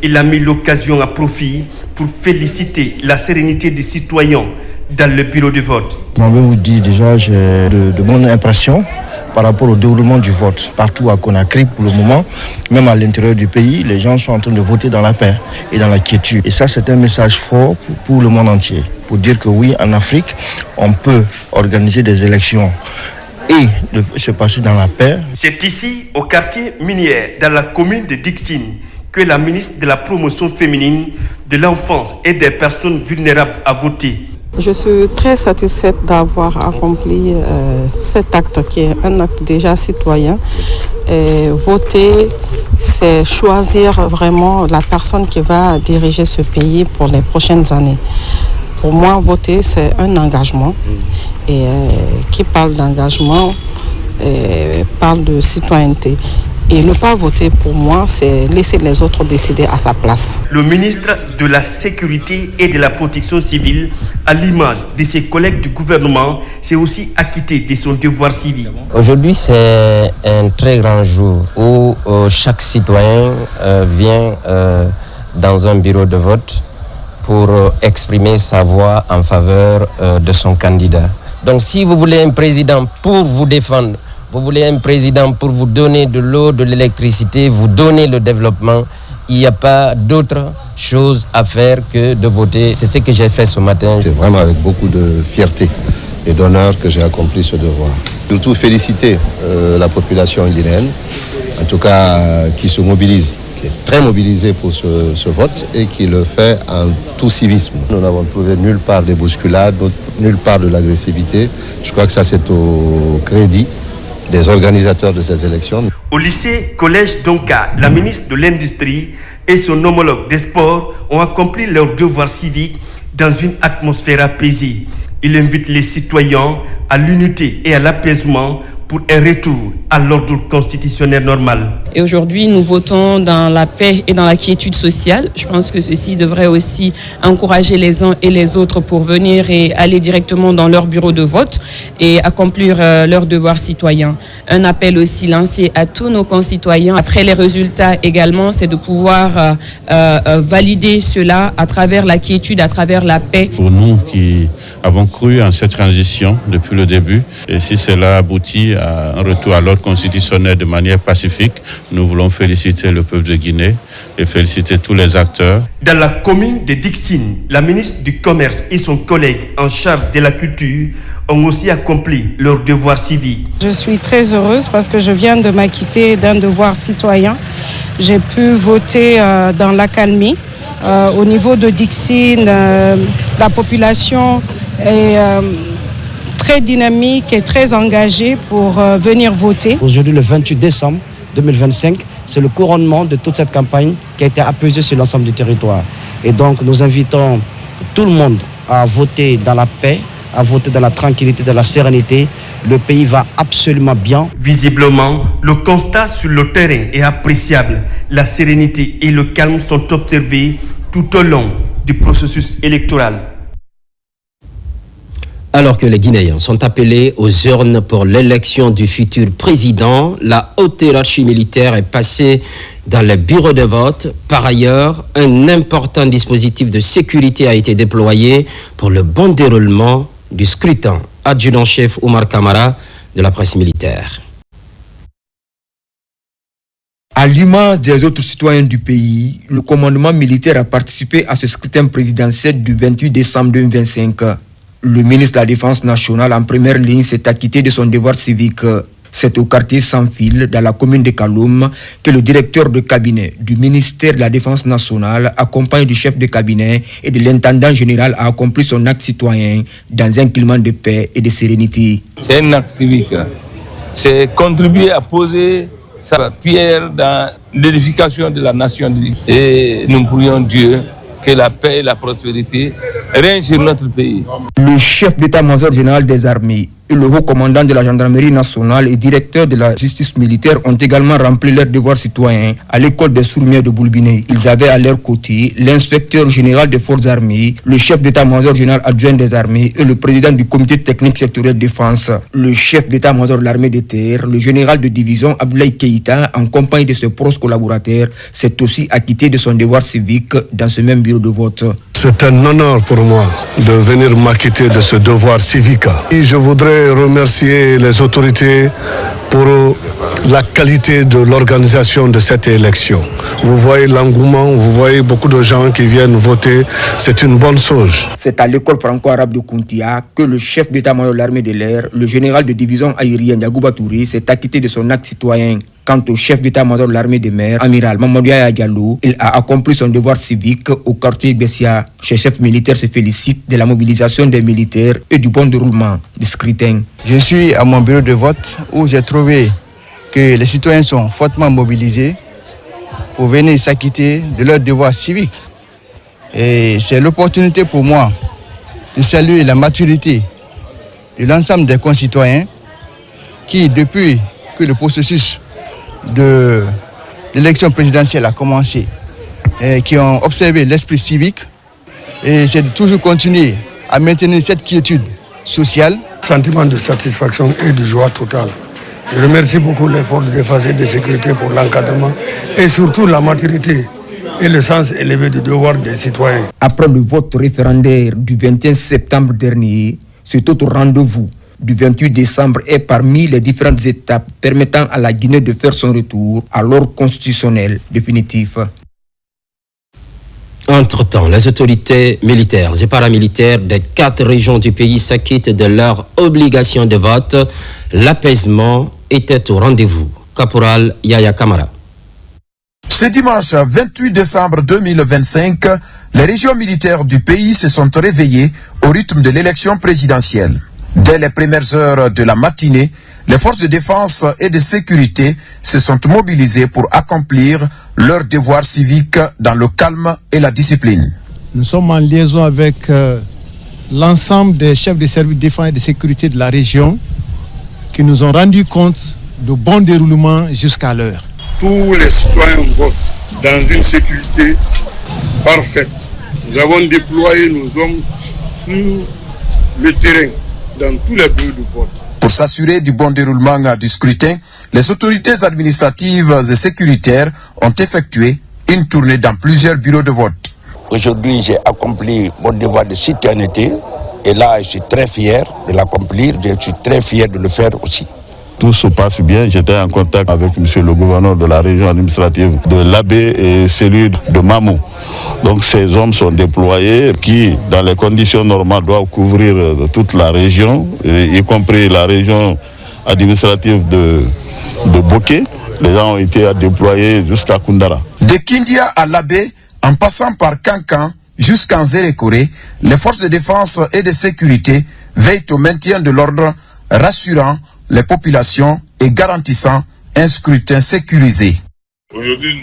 Il a mis l'occasion à profit pour féliciter la sérénité des citoyens dans le bureau de vote. Je vais vous dire déjà, j'ai de bonnes impressions par rapport au déroulement du vote. Partout à Conakry pour le moment, même à l'intérieur du pays, les gens sont en train de voter dans la paix et dans la quiétude. Et ça, c'est un message fort pour le monde entier. Pour dire que oui, en Afrique, on peut organiser des élections et se passer dans la paix. C'est ici, au quartier minier, dans la commune de Dixine, que la ministre de la Promotion féminine, de l'enfance et des personnes vulnérables a voté. Je suis très satisfaite d'avoir accompli cet acte qui est un acte déjà citoyen. Voter, c'est choisir vraiment la personne qui va diriger ce pays pour les prochaines années. Pour moi, voter, c'est un engagement. Et qui parle d'engagement, parle de citoyenneté. Et ne pas voter, pour moi, c'est laisser les autres décider à sa place. Le ministre de la Sécurité et de la Protection civile, à l'image de ses collègues du gouvernement, s'est aussi acquitté de son devoir civique. Aujourd'hui, c'est un très grand jour où chaque citoyen vient dans un bureau de vote pour exprimer sa voix en faveur de son candidat. Donc si vous voulez un président pour vous défendre, vous voulez un président pour vous donner de l'eau, de l'électricité, vous donner le développement, il n'y a pas d'autre chose à faire que de voter. C'est ce que j'ai fait ce matin. C'est vraiment avec beaucoup de fierté et d'honneur que j'ai accompli ce devoir. Surtout féliciter la population guinéenne, en tout cas qui se mobilise, qui est très mobilisée pour ce vote et qui le fait en tout civisme. Nous n'avons trouvé nulle part des bousculades, nulle part de l'agressivité. Je crois que ça c'est au crédit des organisateurs de ces élections. Au lycée Collège Donka, la ministre de l'Industrie et son homologue des Sports ont accompli leur devoir civique dans une atmosphère apaisée. Il invite les citoyens à l'unité et à l'apaisement pour un retour à l'ordre constitutionnel normal. Et aujourd'hui, nous votons dans la paix et dans la quiétude sociale. Je pense que ceci devrait aussi encourager les uns et les autres pour venir et aller directement dans leur bureau de vote et accomplir leurs devoirs citoyens. Un appel aussi lancé à tous nos concitoyens. Après les résultats également, c'est de pouvoir valider cela à travers la quiétude, à travers la paix. Pour nous qui avons cru en cette transition depuis le début, et si cela aboutit à un retour à l'ordre constitutionnel de manière pacifique, nous voulons féliciter le peuple de Guinée et féliciter tous les acteurs. Dans la commune de Dixine, la ministre du Commerce et son collègue en charge de la culture ont aussi accompli leur devoir civique. Je suis très heureuse parce que je viens de m'acquitter d'un devoir citoyen. J'ai pu voter dans l'accalmie. Au niveau de Dixine, la population est très dynamique et très engagée pour venir voter. Aujourd'hui, le 28 décembre 2025, c'est le couronnement de toute cette campagne qui a été apaisée sur l'ensemble du territoire. Et donc, nous invitons tout le monde à voter dans la paix, à voter dans la tranquillité, dans la sérénité. Le pays va absolument bien. Visiblement, le constat sur le terrain est appréciable. La sérénité et le calme sont observés tout au long du processus électoral. Alors que les Guinéens sont appelés aux urnes pour l'élection du futur président, la haute hiérarchie militaire est passée dans les bureaux de vote. Par ailleurs, un important dispositif de sécurité a été déployé pour le bon déroulement du scrutin. Adjudant-chef Oumar Kamara de la presse militaire. À l'image des autres citoyens du pays, le commandement militaire a participé à ce scrutin présidentiel du 28 décembre 2025. Le ministre de la Défense nationale en première ligne s'est acquitté de son devoir civique. C'est au quartier Sans Fil, dans la commune de Kaloum, que le directeur de cabinet du ministère de la Défense nationale, accompagné du chef de cabinet et de l'intendant général, a accompli son acte citoyen dans un climat de paix et de sérénité. C'est un acte civique. C'est contribuer à poser sa pierre dans l'édification de la nation. Et nous prions Dieu que la paix et la prospérité règnent sur notre pays. Le chef d'état-major général des armées et le haut commandant de la gendarmerie nationale et directeur de la justice militaire ont également rempli leurs devoirs citoyens à l'école des sourmiers de Boulbiné. Ils avaient à leur côté l'inspecteur général des forces armées, le chef d'état-major général adjoint des armées et le président du comité technique sectoriel défense. Le chef d'état-major de l'armée de terre, le général de division Abdoulaye Keïta, en compagnie de ses proches collaborateurs, s'est aussi acquitté de son devoir civique dans ce même bureau de vote. C'est un honneur pour moi de venir m'acquitter de ce devoir civique. Et je voudrais remercier les autorités pour la qualité de l'organisation de cette élection. Vous voyez l'engouement, vous voyez beaucoup de gens qui viennent voter. C'est une bonne chose. C'est à l'école franco-arabe de Kountia que le chef d'état-major de l'armée de l'air, le général de division aérienne Yagouba Touré, s'est acquitté de son acte citoyen. Quant au chef d'état-major de l'armée de mer, amiral Mamadou Yaya Diallo, il a accompli son devoir civique au quartier Bessia. Ce chef militaire se félicite de la mobilisation des militaires et du bon déroulement du scrutin. Je suis à mon bureau de vote où j'ai trouvé que les citoyens sont fortement mobilisés pour venir s'acquitter de leur devoir civique. Et c'est l'opportunité pour moi de saluer la maturité de l'ensemble des concitoyens qui, depuis que le processus de l'élection présidentielle a commencé, qui ont observé l'esprit civique, et c'est de toujours continuer à maintenir cette quiétude sociale. Sentiment de satisfaction et de joie totale. Je remercie beaucoup les forces de défense et de sécurité pour l'encadrement et surtout la maturité et le sens élevé du devoir des citoyens. Après le vote référendaire du 21 septembre dernier, cet autre rendez-vous du 28 décembre est parmi les différentes étapes permettant à la Guinée de faire son retour à l'ordre constitutionnel définitif. Entre-temps, les autorités militaires et paramilitaires des 4 régions du pays s'acquittent de leur obligation de vote. L'apaisement était au rendez-vous. Caporal Yaya Kamara. Ce dimanche 28 décembre 2025, les régions militaires du pays se sont réveillées au rythme de l'élection présidentielle. Dès les premières heures de la matinée, les forces de défense et de sécurité se sont mobilisées pour accomplir leur devoir civique dans le calme et la discipline. Nous sommes en liaison avec l'ensemble des chefs de services de défense et de sécurité de la région qui nous ont rendu compte du bon déroulement jusqu'à l'heure. Tous les citoyens votent dans une sécurité parfaite. Nous avons déployé nos hommes sur le terrain dans tous les bureaux de vote. Pour s'assurer du bon déroulement du scrutin, les autorités administratives et sécuritaires ont effectué une tournée dans plusieurs bureaux de vote. Aujourd'hui, j'ai accompli mon devoir de citoyenneté et là, je suis très fier de l'accomplir, je suis très fier de le faire aussi. Tout se passe bien. J'étais en contact avec monsieur le gouverneur de la région administrative de l'Abbé et celui de Mamou. Donc ces hommes sont déployés qui, dans les conditions normales, doivent couvrir toute la région, y compris la région administrative de Boké. Les gens ont été déployés jusqu'à Koundara. De Kindia à l'Abbé, en passant par Kankan jusqu'en Zérékoré, les forces de défense et de sécurité veillent au maintien de l'ordre, rassurant les populations et garantissant un scrutin sécurisé. Aujourd'hui,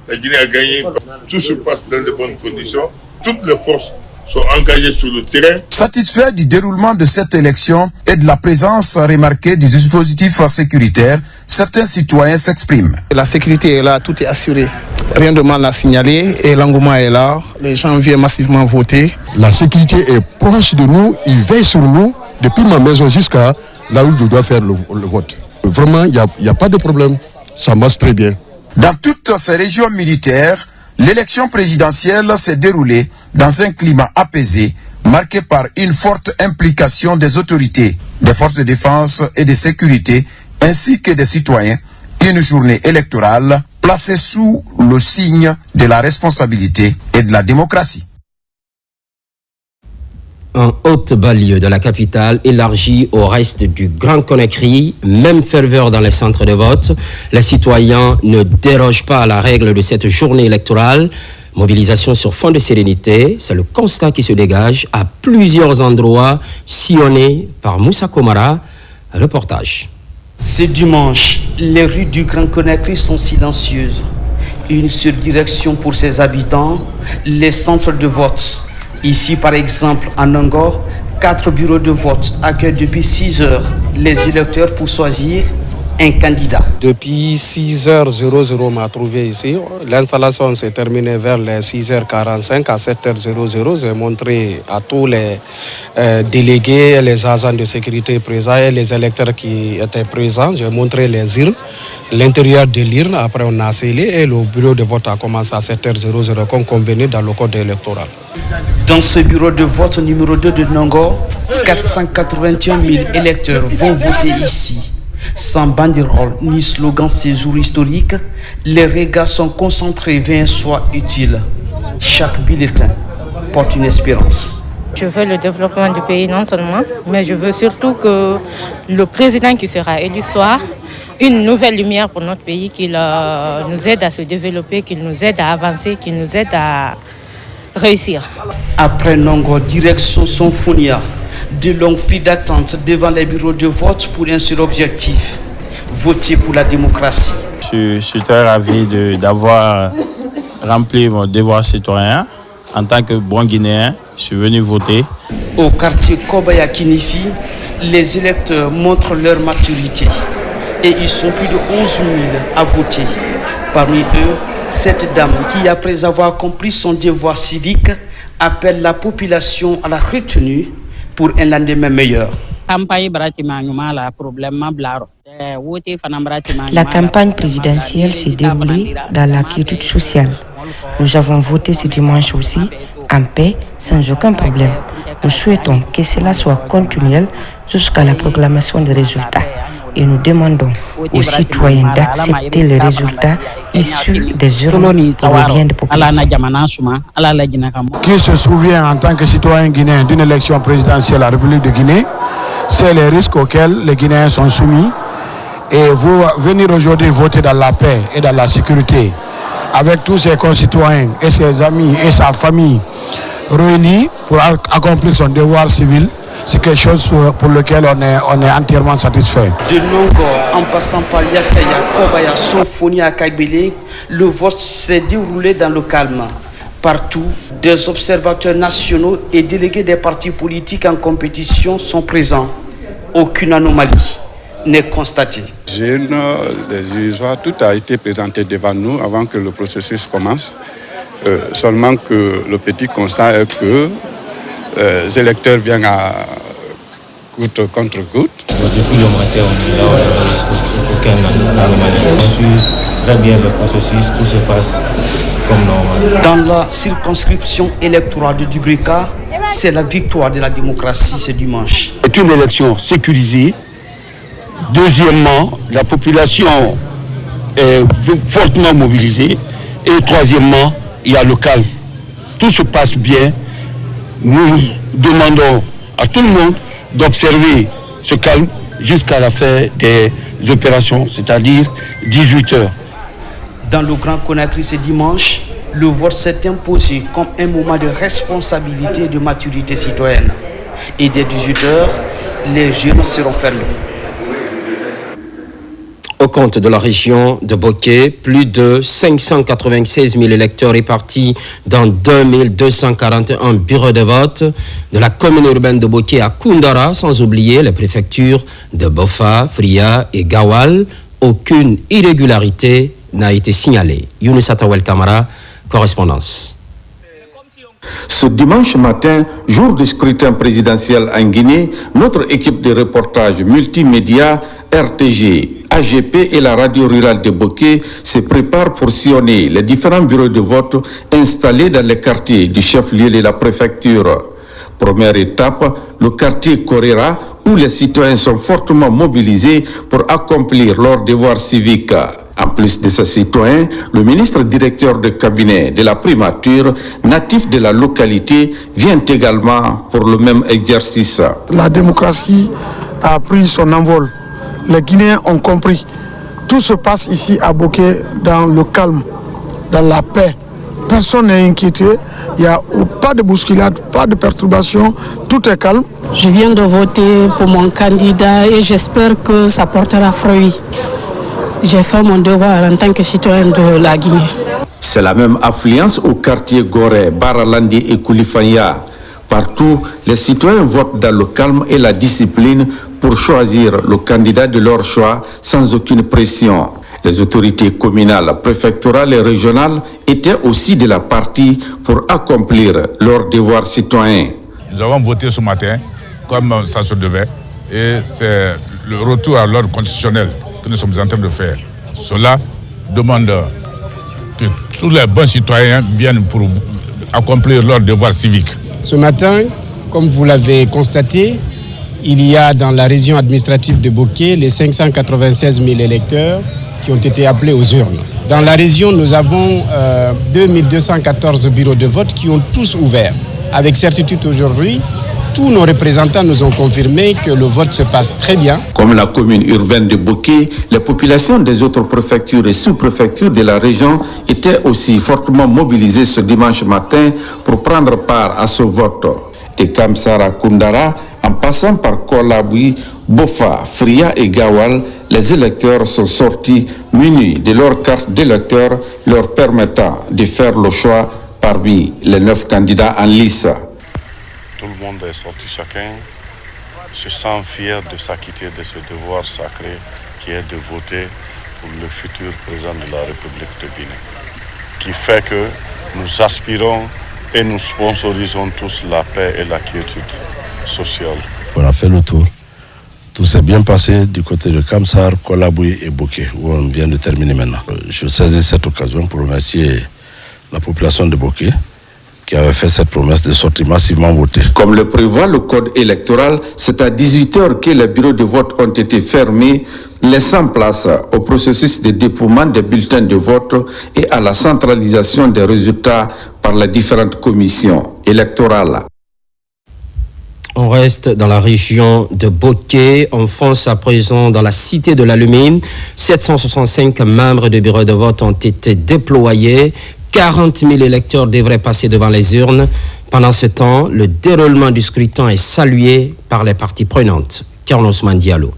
la Guinée a gagné. Tout se passe dans de bonnes conditions. Toutes les forces sont engagés sur le terrain. Satisfait du déroulement de cette élection et de la présence remarquée du dispositif sécuritaire, certains citoyens s'expriment. La sécurité est là, tout est assuré. Rien de mal à signaler et l'engouement est là. Les gens viennent massivement voter. La sécurité est proche de nous, ils veillent sur nous depuis ma maison jusqu'à là où je dois faire le vote. Vraiment, il n'y a pas de problème, ça marche très bien. Dans toutes ces régions militaires, l'élection présidentielle s'est déroulée dans un climat apaisé, marqué par une forte implication des autorités, des forces de défense et de sécurité, ainsi que des citoyens. Une journée électorale placée sous le signe de la responsabilité et de la démocratie. En haute banlieue de la capitale, élargie au reste du Grand Conakry, même ferveur dans les centres de vote, les citoyens ne dérogent pas à la règle de cette journée électorale. Mobilisation sur fond de sérénité, c'est le constat qui se dégage à plusieurs endroits sillonnés par Moussa Komara. Reportage. Ce dimanche, les rues du Grand Conakry sont silencieuses. Une seule direction pour ses habitants, les centres de vote. Ici, par exemple, à Nango, 4 bureaux de vote accueillent depuis 6 heures les électeurs pour choisir un candidat. Depuis 6h00, m'a trouvé ici. L'installation s'est terminée vers les 6h45. À 7h00, j'ai montré à tous les délégués, les agents de sécurité présents et les électeurs qui étaient présents. J'ai montré les urnes, l'intérieur de l'urne. Après, on a scellé et le bureau de vote a commencé à 7h00 comme convenu dans le code électoral. Dans ce bureau de vote numéro 2 de Nango, 481 000 électeurs vont voter ici. Sans banderole ni slogan ces jours historiques, les regards sont concentrés vers un soir utile. Chaque bulletin porte une espérance. Je veux le développement du pays non seulement, mais je veux surtout que le président qui sera élu soit une nouvelle lumière pour notre pays, qu'il nous aide à se développer, qu'il nous aide à avancer, qu'il nous aide à réussir. Après Nango, direction Sonfonia. De longues files d'attente devant les bureaux de vote pour un seul objectif, voter pour la démocratie. Je suis très ravi d'avoir rempli mon devoir citoyen. En tant que bon Guinéen, je suis venu voter. Au quartier Kobaya Kinifi, les électeurs montrent leur maturité et ils sont plus de 11 000 à voter. Parmi eux, cette dame qui, après avoir accompli son devoir civique, appelle la population à la retenue pour un lendemain meilleur. La campagne présidentielle s'est déroulée dans la quiétude sociale. Nous avons voté ce dimanche aussi en paix, sans aucun problème. Nous souhaitons que cela soit continuel jusqu'à la proclamation des résultats. Et nous demandons aux citoyens d'accepter les résultats issus des urnes pour le bien des populations. Qui se souvient en tant que citoyen guinéen d'une élection présidentielle à la République de Guinée, c'est les risques auxquels les Guinéens sont soumis. Et vous venir aujourd'hui voter dans la paix et dans la sécurité, avec tous ses concitoyens et ses amis et sa famille réunis pour accomplir son devoir civil, c'est quelque chose pour lequel on est entièrement satisfait. De Nongo, en passant par Yataya, Kobaya, Sonfonia, Kagbele, le vote s'est déroulé dans le calme. Partout, des observateurs nationaux et délégués des partis politiques en compétition sont présents. Aucune anomalie n'est constatée. Jeunes, les illusoires, tout a été présenté devant nous avant que le processus commence. Seulement que le petit constat est que les électeurs viennent à goutte contre goutte. Depuis le matin, on est là, aucune anomalie. On suit très bien le processus, tout se passe comme normal. Dans la circonscription électorale de Dubrika, c'est la victoire de la démocratie ce dimanche. C'est une élection sécurisée. Deuxièmement, la population est fortement mobilisée. Et troisièmement, il y a le calme. Tout se passe bien. Nous demandons à tout le monde d'observer ce calme jusqu'à la fin des opérations, c'est-à-dire 18 heures. Dans le Grand Conakry ce dimanche, le vote s'est imposé comme un moment de responsabilité et de maturité citoyenne. Et dès 18 heures, les jeunes seront fermés. Au compte de la région de Boké, plus de 596 000 électeurs répartis dans 2241 bureaux de vote de la commune urbaine de Boké à Koundara, sans oublier les préfectures de Bofa, Fria et Gawal. Aucune irrégularité n'a été signalée. Younes Atawel Kamara, correspondance. Ce dimanche matin, jour du scrutin présidentiel en Guinée, notre équipe de reportage multimédia RTG, AGP et la radio rurale de Boké se prépare pour sillonner les différents bureaux de vote installés dans les quartiers du chef-lieu de la préfecture. Première étape, le quartier Korera, où les citoyens sont fortement mobilisés pour accomplir leur devoir civique. En plus de ces citoyens, le ministre directeur de cabinet de la primature, natif de la localité, vient également pour le même exercice. La démocratie a pris son envol. Les Guinéens ont compris. Tout se passe ici à Boké dans le calme, dans la paix. Personne n'est inquiété, il n'y a pas de bousculade, pas de perturbation, tout est calme. Je viens de voter pour mon candidat et j'espère que ça portera fruit. J'ai fait mon devoir en tant que citoyen de la Guinée. C'est la même affluence au quartier Gorée, Baralandi et Koulifanya. Partout, les citoyens votent dans le calme et la discipline pour choisir le candidat de leur choix sans aucune pression. Les autorités communales, préfectorales et régionales étaient aussi de la partie pour accomplir leurs devoirs citoyens. Nous avons voté ce matin comme ça se devait et c'est le retour à l'ordre constitutionnel que nous sommes en train de faire. Cela demande que tous les bons citoyens viennent pour accomplir leur devoir civique. Ce matin, comme vous l'avez constaté, il y a dans la région administrative de Boké les 596 000 électeurs qui ont été appelés aux urnes. Dans la région, nous avons 2214 bureaux de vote qui ont tous ouvert. Avec certitude aujourd'hui, tous nos représentants nous ont confirmé que le vote se passe très bien. Comme la commune urbaine de Boké, les populations des autres préfectures et sous-préfectures de la région étaient aussi fortement mobilisées ce dimanche matin pour prendre part à ce vote. De Kamsara Koundara, en passant par Kolabui, Bofa, Fria et Gawal, les électeurs sont sortis munis de leur carte d'électeur leur permettant de faire le choix parmi les 9 candidats en lice. Tout le monde est sorti, chacun se sent fier de s'acquitter de ce devoir sacré qui est de voter pour le futur président de la République de Guinée, qui fait que nous aspirons et nous sponsorisons tous la paix et la quiétude sociale. On a fait le tour. Tout s'est bien passé du côté de Kamsar, Kolabui et Boké, où on vient de terminer maintenant. Je saisis cette occasion pour remercier la population de Boké qui avait fait cette promesse de sortir massivement voter. Comme le prévoit le code électoral, c'est à 18h que les bureaux de vote ont été fermés, laissant place au processus de dépouillement des bulletins de vote et à la centralisation des résultats par les différentes commissions électorales. On reste dans la région de Boké. On fonce à présent dans la cité de l'Alumine. 765 membres de bureaux de vote ont été déployés. 40 000 électeurs devraient passer devant les urnes. Pendant ce temps, le déroulement du scrutin est salué par les parties prenantes. Carlos Mandialo.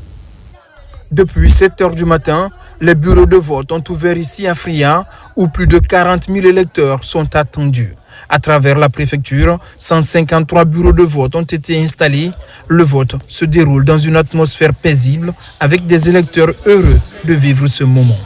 Depuis 7 heures du matin, les bureaux de vote ont ouvert ici à Fria, où plus de 40 000 électeurs sont attendus. À travers la préfecture, 153 bureaux de vote ont été installés. Le vote se déroule dans une atmosphère paisible avec des électeurs heureux de vivre ce moment.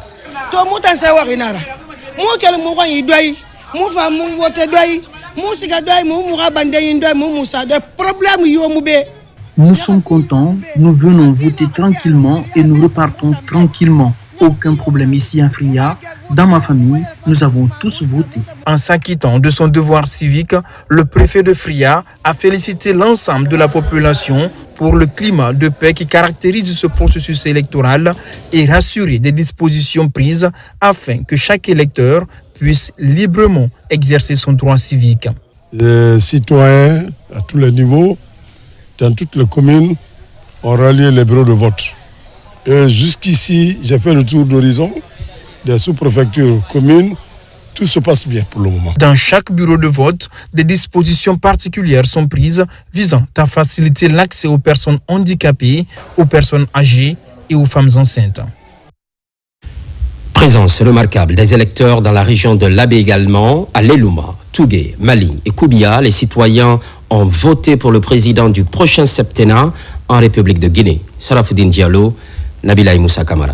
Nous sommes contents, nous venons voter tranquillement et nous repartons tranquillement. Aucun problème ici à Fria. Dans ma famille, nous avons tous voté. En s'acquittant de son devoir civique, le préfet de Fria a félicité l'ensemble de la population pour le climat de paix qui caractérise ce processus électoral et rassuré des dispositions prises afin que chaque électeur puisse librement exercer son droit civique. Les citoyens à tous les niveaux, dans toutes les communes, ont rallié les bureaux de vote. Et jusqu'ici, j'ai fait le tour d'horizon des sous-préfectures communes. Tout se passe bien pour le moment. Dans chaque bureau de vote, des dispositions particulières sont prises visant à faciliter l'accès aux personnes handicapées, aux personnes âgées et aux femmes enceintes. Présence remarquable des électeurs dans la région de Labé également, à Lelouma, Tougué, Mali et Koubia. Les citoyens ont voté pour le président du prochain septennat en République de Guinée. Sarafoudine Diallo, Nabila Moussa Kamara.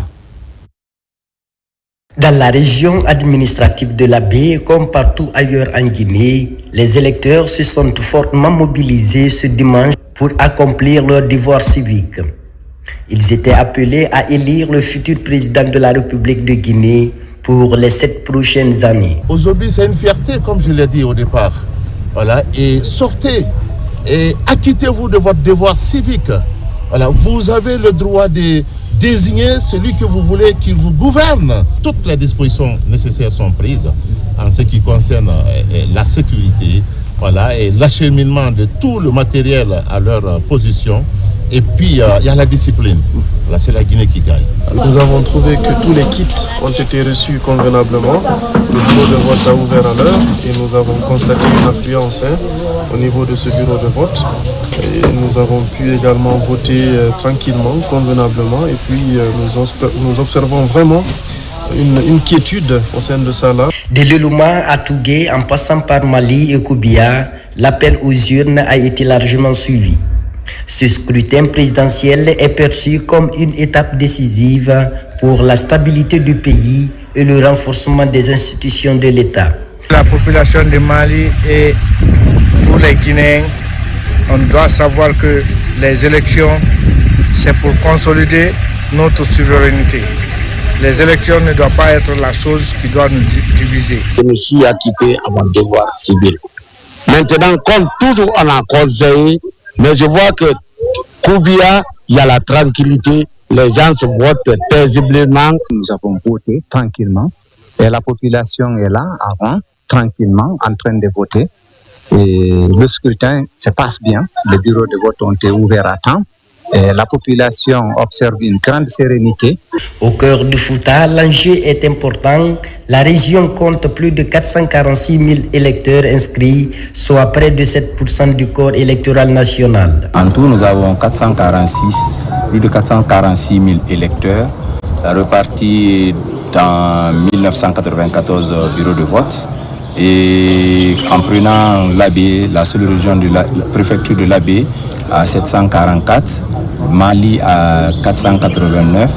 Dans la région administrative de Labé, comme partout ailleurs en Guinée, les électeurs se sont fortement mobilisés ce dimanche pour accomplir leur devoir civique. Ils étaient appelés à élire le futur président de la République de Guinée pour les 7 prochaines années. Aujourd'hui, c'est une fierté, comme je l'ai dit au départ. Voilà, et sortez et acquittez-vous de votre devoir civique. Voilà, vous avez le droit de désigner celui que vous voulez qu'il vous gouverne. Toutes les dispositions nécessaires sont prises en ce qui concerne la sécurité, voilà, et l'acheminement de tout le matériel à leur position. Et puis, il y a la discipline. Là, c'est la Guinée qui gagne. Nous avons trouvé que tous les kits ont été reçus convenablement. Le bureau de vote a ouvert à l'heure et nous avons constaté une affluence au niveau de ce bureau de vote. Et nous avons pu également voter tranquillement, convenablement. Et puis, nous observons vraiment une quiétude au sein de ça là. De Lelouma à Tougué, en passant par Mali et Koubia, l'appel aux urnes a été largement suivi. Ce scrutin présidentiel est perçu comme une étape décisive pour la stabilité du pays et le renforcement des institutions de l'État. La population de Mali et pour les Guinéens, on doit savoir que les élections, c'est pour consolider notre souveraineté. Les élections ne doivent pas être la chose qui doit nous diviser. Je me suis acquitté à mon devoir civil. Maintenant, comme toujours on a conseillé, mais je vois que Koubia, il y a la tranquillité, les gens se votent paisiblement. Nous avons voté tranquillement et la population est là avant, tranquillement, en train de voter. Et le scrutin se passe bien, les bureaux de vote ont été ouverts à temps. Et la population observe une grande sérénité. Au cœur du Fouta, l'enjeu est important. La région compte plus de 446 000 électeurs inscrits, soit près de 7% du corps électoral national. En tout, nous avons plus de 446 000 électeurs repartis dans 1994 bureaux de vote. Et en prenant l'Abé, la seule région de la préfecture de l'Abé, à 744, Mali à 489,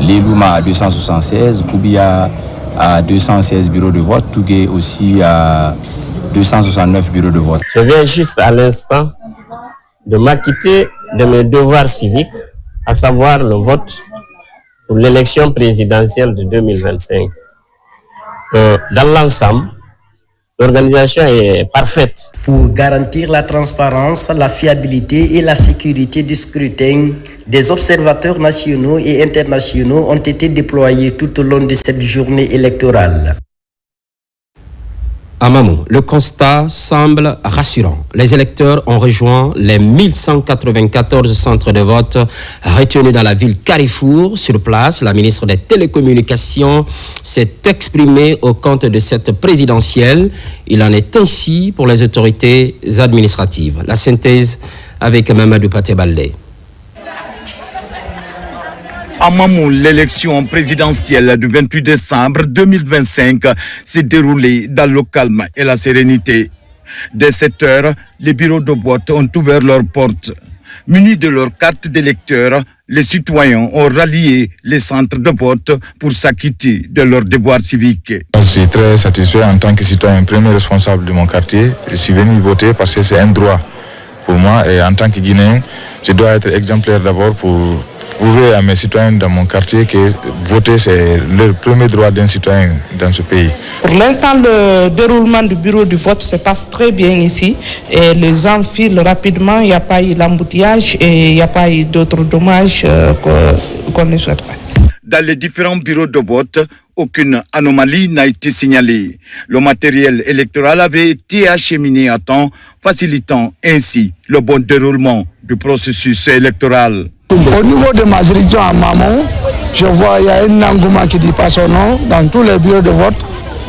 Lelouma à 276, Koubia à 216 bureaux de vote, Tougué aussi à 269 bureaux de vote. Je viens juste à l'instant de m'acquitter de mes devoirs civiques, à savoir le vote pour l'élection présidentielle de 2025. Dans l'ensemble, l'organisation est parfaite. Pour garantir la transparence, la fiabilité et la sécurité du scrutin, des observateurs nationaux et internationaux ont été déployés tout au long de cette journée électorale. À Mamou, le constat semble rassurant. Les électeurs ont rejoint les 1194 centres de vote retenus dans la ville Carrefour. Sur place, la ministre des Télécommunications s'est exprimée au compte de cette présidentielle. Il en est ainsi pour les autorités administratives. La synthèse avec Mamadou Paté-Baldé. À Mamou, l'élection présidentielle du 28 décembre 2025 s'est déroulée dans le calme et la sérénité. Dès 7 heures, les bureaux de vote ont ouvert leurs portes. Munis de leurs cartes d'électeurs, les citoyens ont rallié les centres de vote pour s'acquitter de leurs devoirs civiques. Je suis très satisfait en tant que citoyen, premier responsable de mon quartier. Je suis venu voter parce que c'est un droit pour moi et en tant que Guinéen, je dois être exemplaire d'abord pour prouver à mes citoyens dans mon quartier que voter c'est le premier droit d'un citoyen dans ce pays. Pour l'instant, le déroulement du bureau de vote se passe très bien ici et les gens filent rapidement, il n'y a pas eu l'embouteillage et il n'y a pas eu d'autres dommages qu'on ne souhaite pas. Dans les différents bureaux de vote, aucune anomalie n'a été signalée. Le matériel électoral avait été acheminé à temps, facilitant ainsi le bon déroulement du processus électoral. Au niveau de ma juridiction à Mamou, je vois qu'il y a un engouement qui ne dit pas son nom dans tous les bureaux de vote.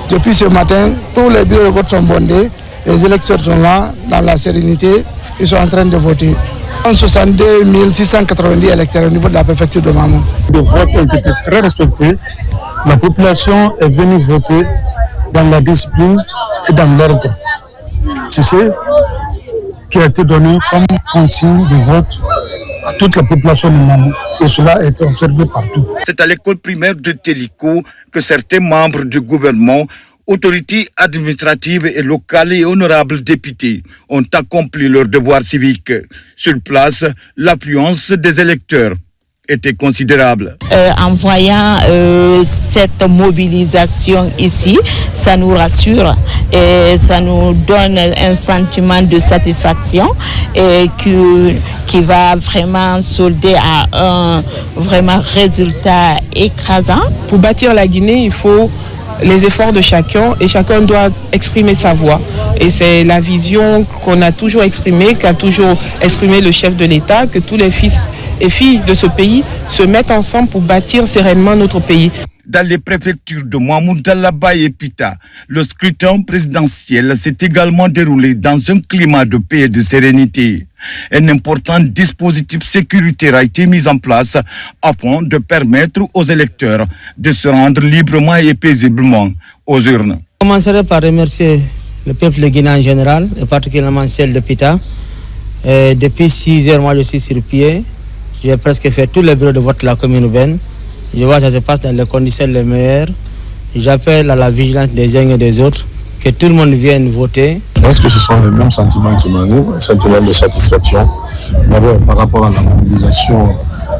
Depuis ce matin, tous les bureaux de vote sont bondés. Les électeurs sont là, dans la sérénité. Ils sont en train de voter. 62 690 électeurs au niveau de la préfecture de Mamou. Les votes ont été très respectés. La population est venue voter dans la discipline et dans l'ordre. C'est ce qui a été donné comme consigne de vote à toute la population de Mamou. Et cela a été observé partout. C'est à l'école primaire de Téliko que certains membres du gouvernement, autorités administratives et locales et honorables députés ont accompli leur devoir civique. Sur place, l'affluence des électeurs était considérable. En voyant cette mobilisation ici, ça nous rassure et ça nous donne un sentiment de satisfaction et qui va vraiment solder à un vraiment résultat écrasant. Pour bâtir la Guinée, il faut les efforts de chacun et chacun doit exprimer sa voix. Et c'est la vision qu'on a toujours exprimée, qu'a toujours exprimé le chef de l'État, que tous les fils et filles de ce pays se mettent ensemble pour bâtir sereinement notre pays. Dans les préfectures de Mohamoud Dallaba et Pita, le scrutin présidentiel s'est également déroulé dans un climat de paix et de sérénité. Un important dispositif sécuritaire a été mis en place afin de permettre aux électeurs de se rendre librement et paisiblement aux urnes. Je commencerai par remercier le peuple guinéen en général, et particulièrement celle de Pita. Depuis 6 heures, moi je suis sur pied. J'ai presque fait tous les bureaux de vote de la commune urbaine. Je vois que ça se passe dans les conditions les meilleures. J'appelle à la vigilance des uns et des autres, que tout le monde vienne voter. Je pense que ce sont les mêmes sentiments qui m'animent, un sentiment de satisfaction. D'abord par rapport à la mobilisation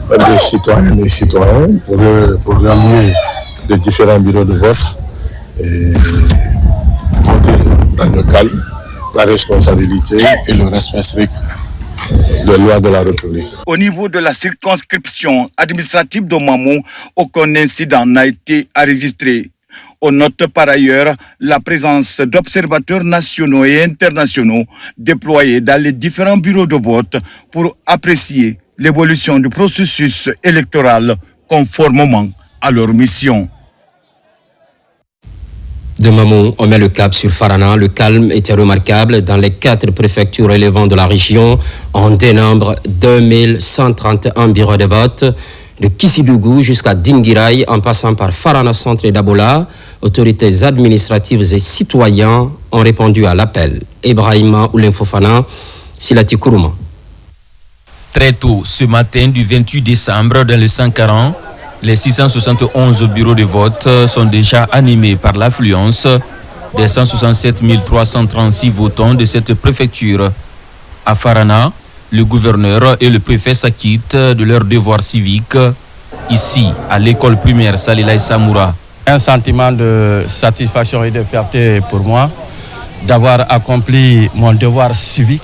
des citoyennes et citoyens pour ramener les différents bureaux de vote et voter dans le calme, la responsabilité et le respect strict des lois de la République. Au niveau de la circonscription administrative de Mamou, aucun incident n'a été enregistré. On note par ailleurs la présence d'observateurs nationaux et internationaux déployés dans les différents bureaux de vote pour apprécier l'évolution du processus électoral conformément à leur mission. De Mamou, on met le cap sur Farana. Le calme était remarquable dans les 4 préfectures relevant de la région. On dénombre 2131 bureaux de vote. De Kissidougou jusqu'à Dinguiraï, en passant par Farana Centre et Dabola, autorités administratives et citoyens ont répondu à l'appel. Ibrahima Oulenfofana, Silati Kourouma. Très tôt ce matin du 28 décembre, dans le 140, les 671 bureaux de vote sont déjà animés par l'affluence des 167 336 votants de cette préfecture. À Farana, le gouverneur et le préfet s'acquittent de leur devoir civique, ici, à l'école primaire Salila Samoura. Un sentiment de satisfaction et de fierté pour moi d'avoir accompli mon devoir civique,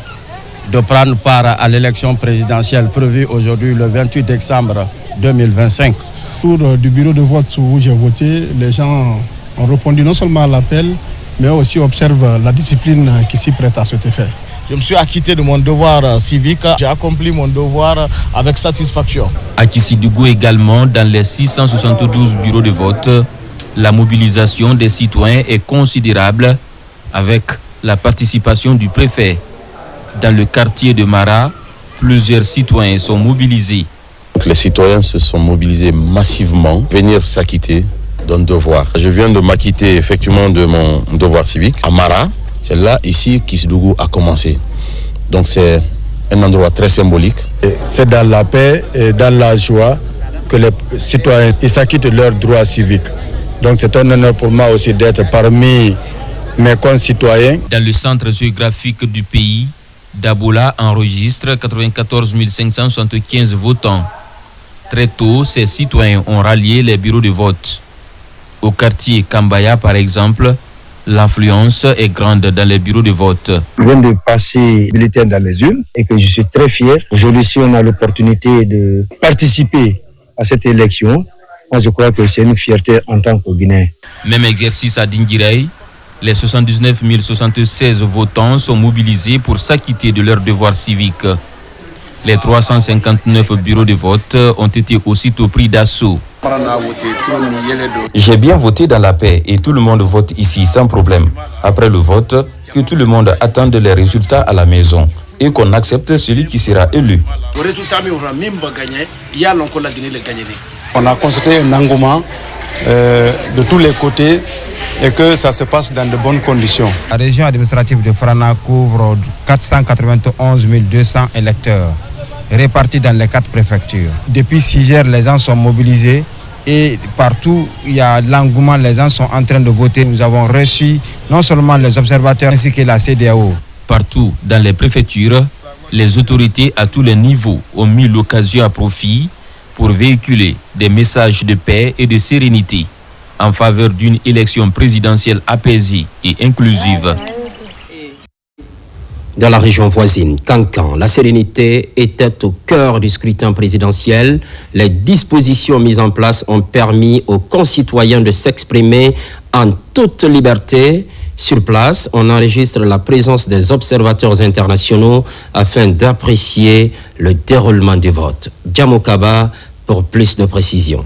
de prendre part à l'élection présidentielle prévue aujourd'hui le 28 décembre 2025. Autour du bureau de vote où j'ai voté, les gens ont répondu non seulement à l'appel, mais aussi observent la discipline qui s'y prête à cet effet. Je me suis acquitté de mon devoir civique. J'ai accompli mon devoir avec satisfaction. À Kissidougou également, dans les 672 bureaux de vote, la mobilisation des citoyens est considérable avec la participation du préfet. Dans le quartier de Mara, plusieurs citoyens sont mobilisés. Les citoyens se sont mobilisés massivement, venir s'acquitter d'un devoir. Je viens de m'acquitter effectivement de mon devoir civique à Mara. C'est là, ici, Kissidougou a commencé. Donc c'est un endroit très symbolique. C'est dans la paix et dans la joie que les citoyens s'acquittent de leurs droits civiques. Donc c'est un honneur pour moi aussi d'être parmi mes concitoyens. Dans le centre géographique du pays, Dabola enregistre 94 575 votants. Très tôt, ces citoyens ont rallié les bureaux de vote. Au quartier Kambaya, par exemple, l'affluence est grande dans les bureaux de vote. Je viens de passer bulletin dans les urnes et que je suis très fier. Aujourd'hui, si on a l'opportunité de participer à cette élection, moi je crois que c'est une fierté en tant que Guinéen. Même exercice à Dinguiraï, les 79 076 votants sont mobilisés pour s'acquitter de leur devoir civique. Les 359 bureaux de vote ont été aussitôt pris d'assaut. J'ai bien voté dans la paix et tout le monde vote ici sans problème. Après le vote, que tout le monde attende les résultats à la maison et qu'on accepte celui qui sera élu. On a constaté un engouement de tous les côtés et que ça se passe dans de bonnes conditions. La région administrative de Frana couvre 491 200 électeurs répartis dans les 4 préfectures. Depuis 6 heures, les gens sont mobilisés et partout il y a l'engouement, les gens sont en train de voter. Nous avons reçu non seulement les observateurs ainsi que la CEDEAO. Partout dans les préfectures, les autorités à tous les niveaux ont mis l'occasion à profit pour véhiculer des messages de paix et de sérénité en faveur d'une élection présidentielle apaisée et inclusive. Dans la région voisine, Kankan, la sérénité était au cœur du scrutin présidentiel. Les dispositions mises en place ont permis aux concitoyens de s'exprimer en toute liberté. Sur place, on enregistre la présence des observateurs internationaux afin d'apprécier le déroulement du vote. Djamokaba pour plus de précisions.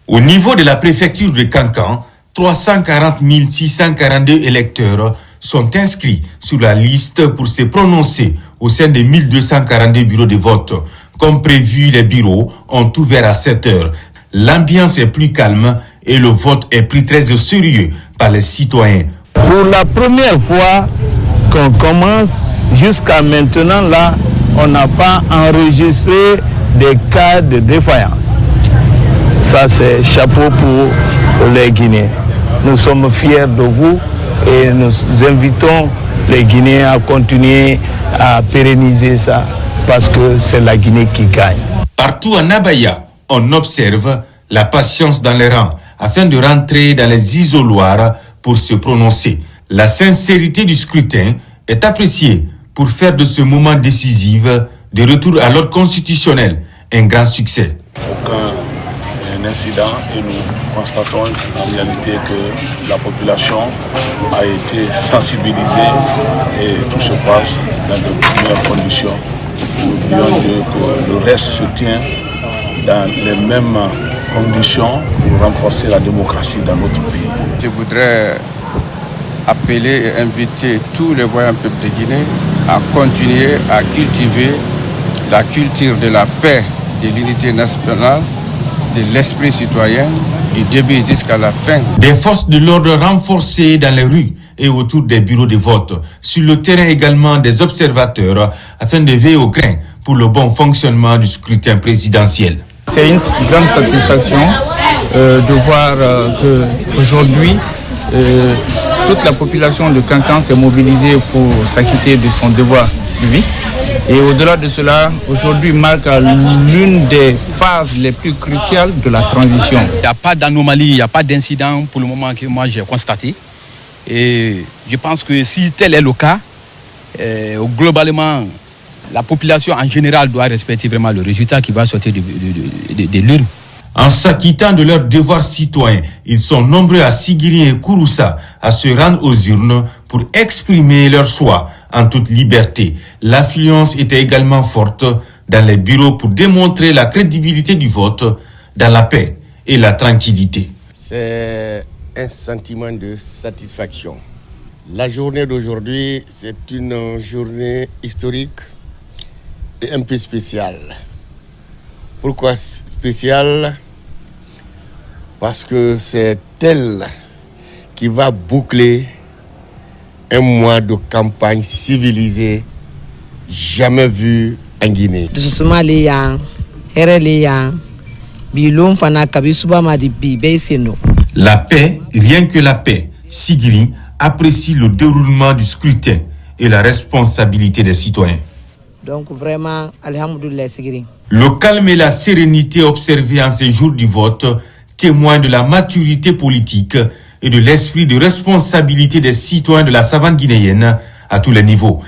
Au niveau de la préfecture de Kankan, 340 642 électeurs sont inscrits sur la liste pour se prononcer au sein des 1242 bureaux de vote. Comme prévu, les bureaux ont ouvert à 7 heures. L'ambiance est plus calme et le vote est pris très au sérieux par les citoyens. Pour la première fois qu'on commence, jusqu'à maintenant, là, on n'a pas enregistré des cas de défaillance. Ça, c'est chapeau pour les Guinéens. Nous sommes fiers de vous et nous invitons les Guinéens à continuer à pérenniser ça parce que c'est la Guinée qui gagne. Partout en Abaya, on observe la patience dans les rangs afin de rentrer dans les isoloirs pour se prononcer. La sincérité du scrutin est appréciée pour faire de ce moment décisif de retour à l'ordre constitutionnel un grand succès. Aucun incident et nous constatons en réalité que la population a été sensibilisée et tout se passe dans de meilleures conditions. Nous disons que le reste se tient dans les mêmes conditions pour renforcer la démocratie dans notre pays. Je voudrais appeler et inviter tous les voyants peuples de Guinée à continuer à cultiver la culture de la paix, de l'unité nationale, de l'esprit citoyen, du début jusqu'à la fin. Des forces de l'ordre renforcées dans les rues et autour des bureaux de vote. Sur le terrain également des observateurs afin de veiller au grain pour le bon fonctionnement du scrutin présidentiel. C'est une grande satisfaction de voir qu'aujourd'hui, toute la population de Kankan s'est mobilisée pour s'acquitter de son devoir civique. Et au-delà de cela, aujourd'hui marque l'une des phases les plus cruciales de la transition. Il n'y a pas d'anomalie, il n'y a pas d'incident pour le moment que moi j'ai constaté. Et je pense que si tel est le cas, globalement, la population en général doit respecter vraiment le résultat qui va sortir de l'urne. En s'acquittant de leurs devoirs citoyens, ils sont nombreux à Sigiri et Kouroussa à se rendre aux urnes pour exprimer leur choix en toute liberté. L'affluence était également forte dans les bureaux pour démontrer la crédibilité du vote dans la paix et la tranquillité. C'est un sentiment de satisfaction. La journée d'aujourd'hui, c'est une journée historique et un peu spéciale. Pourquoi spécial? Parce que c'est elle qui va boucler un mois de campagne civilisée jamais vu en Guinée. La paix, rien que la paix. Sigiri apprécie le déroulement du scrutin et la responsabilité des citoyens. Donc vraiment, alhamdoulilah Sigiri. Le calme et la sérénité observés en ces jours du vote témoignent de la maturité politique et de l'esprit de responsabilité des citoyens de la savane guinéenne à tous les niveaux.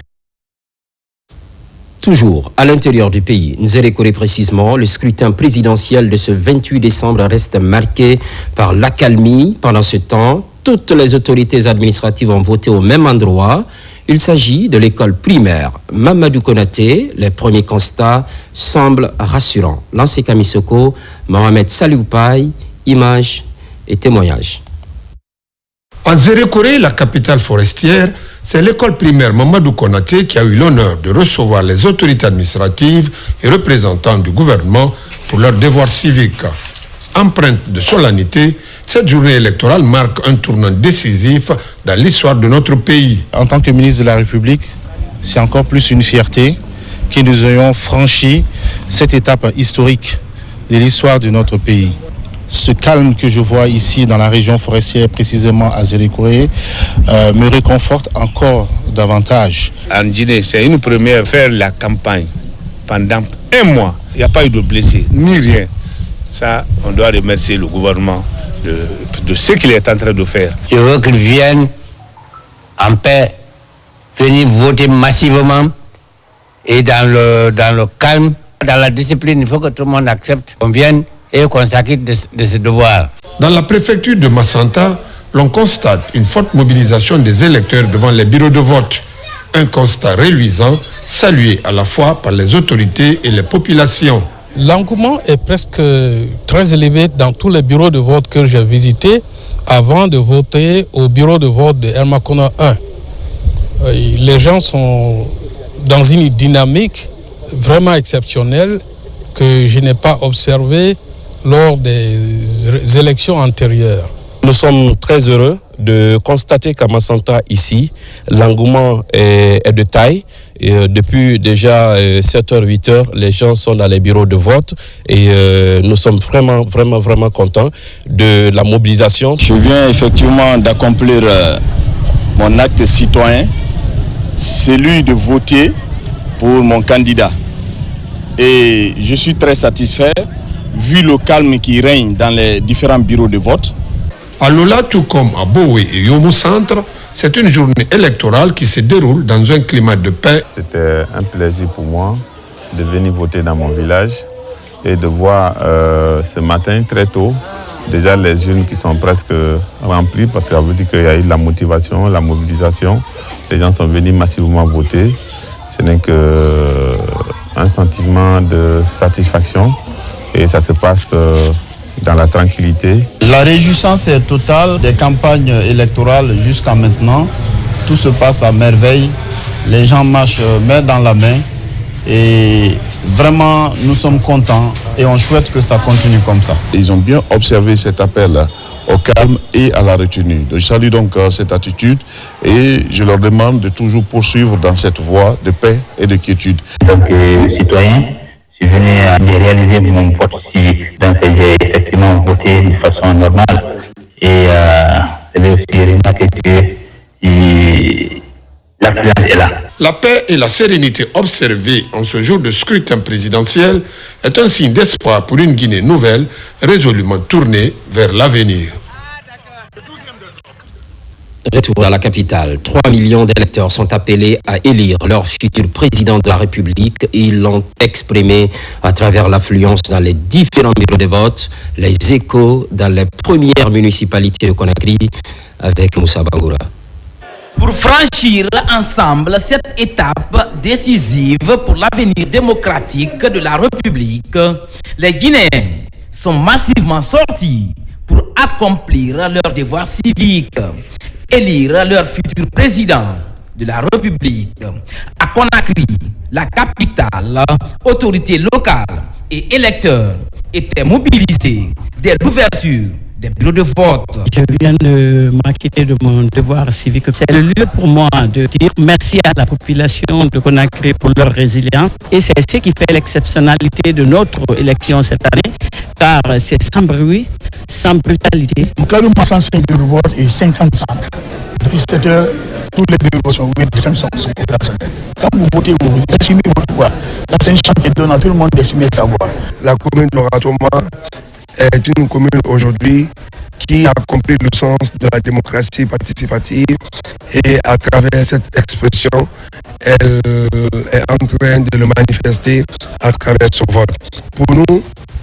Toujours à l'intérieur du pays, Nzérékoré précisément, le scrutin présidentiel de ce 28 décembre reste marqué par l'accalmie. Pendant ce temps, toutes les autorités administratives ont voté au même endroit. Il s'agit de l'école primaire Mamadou Konaté. Les premiers constats semblent rassurants. Lancé Kamisoko, Mohamed Salioupaï, images et témoignages. En Nzérékoré, la capitale forestière, c'est l'école primaire Mamadou Konaté qui a eu l'honneur de recevoir les autorités administratives et représentants du gouvernement pour leurs devoirs civiques. Empreinte de solennité, cette journée électorale marque un tournant décisif dans l'histoire de notre pays. En tant que ministre de la République, c'est encore plus une fierté que nous ayons franchi cette étape historique de l'histoire de notre pays. Ce calme que je vois ici dans la région forestière, précisément à Zérékoré, me réconforte encore davantage. En Guinée, c'est une première, faire la campagne pendant un mois. Il n'y a pas eu de blessés, ni rien. Ça, on doit remercier le gouvernement de ce qu'il est en train de faire. Je veux qu'ils viennent en paix, venir voter massivement et dans le calme, dans la discipline. Il faut que tout le monde accepte qu'on vienne et qu'on s'acquitte de ses devoirs. Dans la préfecture de Massanta, l'on constate une forte mobilisation des électeurs devant les bureaux de vote. Un constat reluisant, salué à la fois par les autorités et les populations. L'engouement est presque très élevé dans tous les bureaux de vote que j'ai visités avant de voter au bureau de vote de Hermakona 1. Les gens sont dans une dynamique vraiment exceptionnelle que je n'ai pas observée lors des élections antérieures. Nous sommes très heureux de constater qu'à Massanta, ici, l'engouement est de taille. Et depuis déjà 7h, 8h, les gens sont dans les bureaux de vote et nous sommes vraiment contents de la mobilisation. Je viens effectivement d'accomplir mon acte citoyen, celui de voter pour mon candidat. Et je suis très satisfait, vu le calme qui règne dans les différents bureaux de vote. À Lola, tout comme à Boé et Yomo Centre, c'est une journée électorale qui se déroule dans un climat de paix. C'était un plaisir pour moi de venir voter dans mon village et de voir ce matin très tôt déjà les urnes qui sont presque remplies parce que ça veut dire qu'il y a eu de la motivation, la mobilisation. Les gens sont venus massivement voter. Ce n'est qu'un sentiment de satisfaction et ça se passe dans la tranquillité. La réjouissance est totale des campagnes électorales jusqu'à maintenant. Tout se passe à merveille. Les gens marchent main dans la main. Et vraiment, nous sommes contents et on souhaite que ça continue comme ça. Ils ont bien observé cet appel au calme et à la retenue. Je salue donc cette attitude et je leur demande de toujours poursuivre dans cette voie de paix et de quiétude. Donc, citoyen, je suis venu réaliser mon vote civique. Donc, j'ai effectivement voté de façon normale. Et c'est aussi remarqué que l'affluence est là. La paix et la sérénité observées en ce jour de scrutin présidentiel est un signe d'espoir pour une Guinée nouvelle, résolument tournée vers l'avenir. Retour à la capitale. 3 millions d'électeurs sont appelés à élire leur futur président de la République. Ils l'ont exprimé à travers l'affluence dans les différents bureaux de vote, les échos dans les premières municipalités de Conakry avec Moussa Bangoura. Pour franchir ensemble cette étape décisive pour l'avenir démocratique de la République, les Guinéens sont massivement sortis pour accomplir leur devoir civique, élire leur futur président de la République. À Conakry, la capitale, autorités locales et électeurs étaient mobilisés dès l'ouverture des bureaux de vote. Je viens de m'acquitter de mon devoir civique. C'est le lieu pour moi de dire merci à la population de Conakry pour leur résilience. Et c'est ce qui fait l'exceptionnalité de notre élection cette année, car c'est sans bruit, sans brutalité. Donc là, nous passons 5 bureaux de vote et 50 centres. Depuis 7 heures, tous les bureaux de vote sont ouverts, les 5 sont opérationnels. Quand vous votez, vous assumez votre voix. C'est une chance qui donne à tout le monde d'assumer sa voix. La commune de Ratoma est une commune aujourd'hui qui a compris le sens de la démocratie participative et à travers cette expression, elle est en train de le manifester à travers son vote. Pour nous,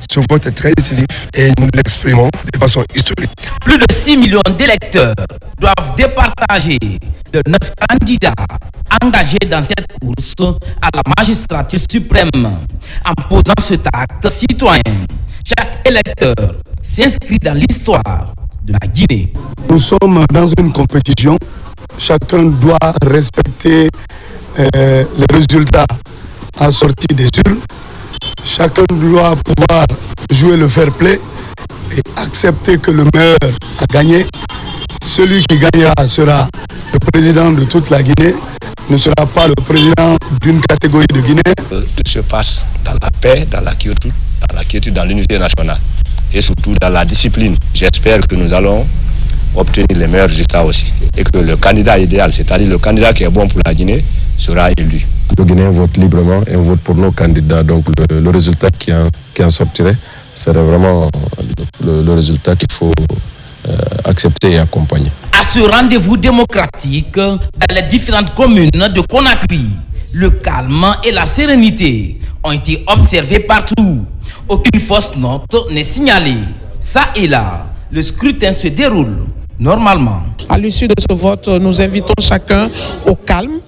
ce vote est très décisif et nous l'exprimons de façon historique. Plus de 6 millions d'électeurs doivent départager de 9 candidats engagés dans cette course à la magistrature suprême. En posant cet acte citoyen, chaque électeur s'inscrit dans l'histoire de la Guinée. Nous sommes dans une compétition. Chacun doit respecter les résultats assortis des urnes. Chacun doit pouvoir jouer le fair play et accepter que le meilleur a gagné. Celui qui gagnera sera le président de toute la Guinée, ne sera pas le président d'une catégorie de Guinée. Tout se passe dans la paix, dans la quiétude, dans l'unité nationale et surtout dans la discipline. J'espère que nous allons obtenir les meilleurs résultats aussi et que le candidat idéal, c'est-à-dire le candidat qui est bon pour la Guinée, sera élu. Les Guinéens votent librement et on vote pour nos candidats. Donc le résultat qui en sortirait serait vraiment le résultat qu'il faut accepter et accompagner. À ce rendez-vous démocratique, dans les différentes communes de Conakry, le calme et la sérénité ont été observés partout. Aucune fausse note n'est signalée. Ça et là, le scrutin se déroule normalement. À l'issue de ce vote, nous invitons chacun au calme,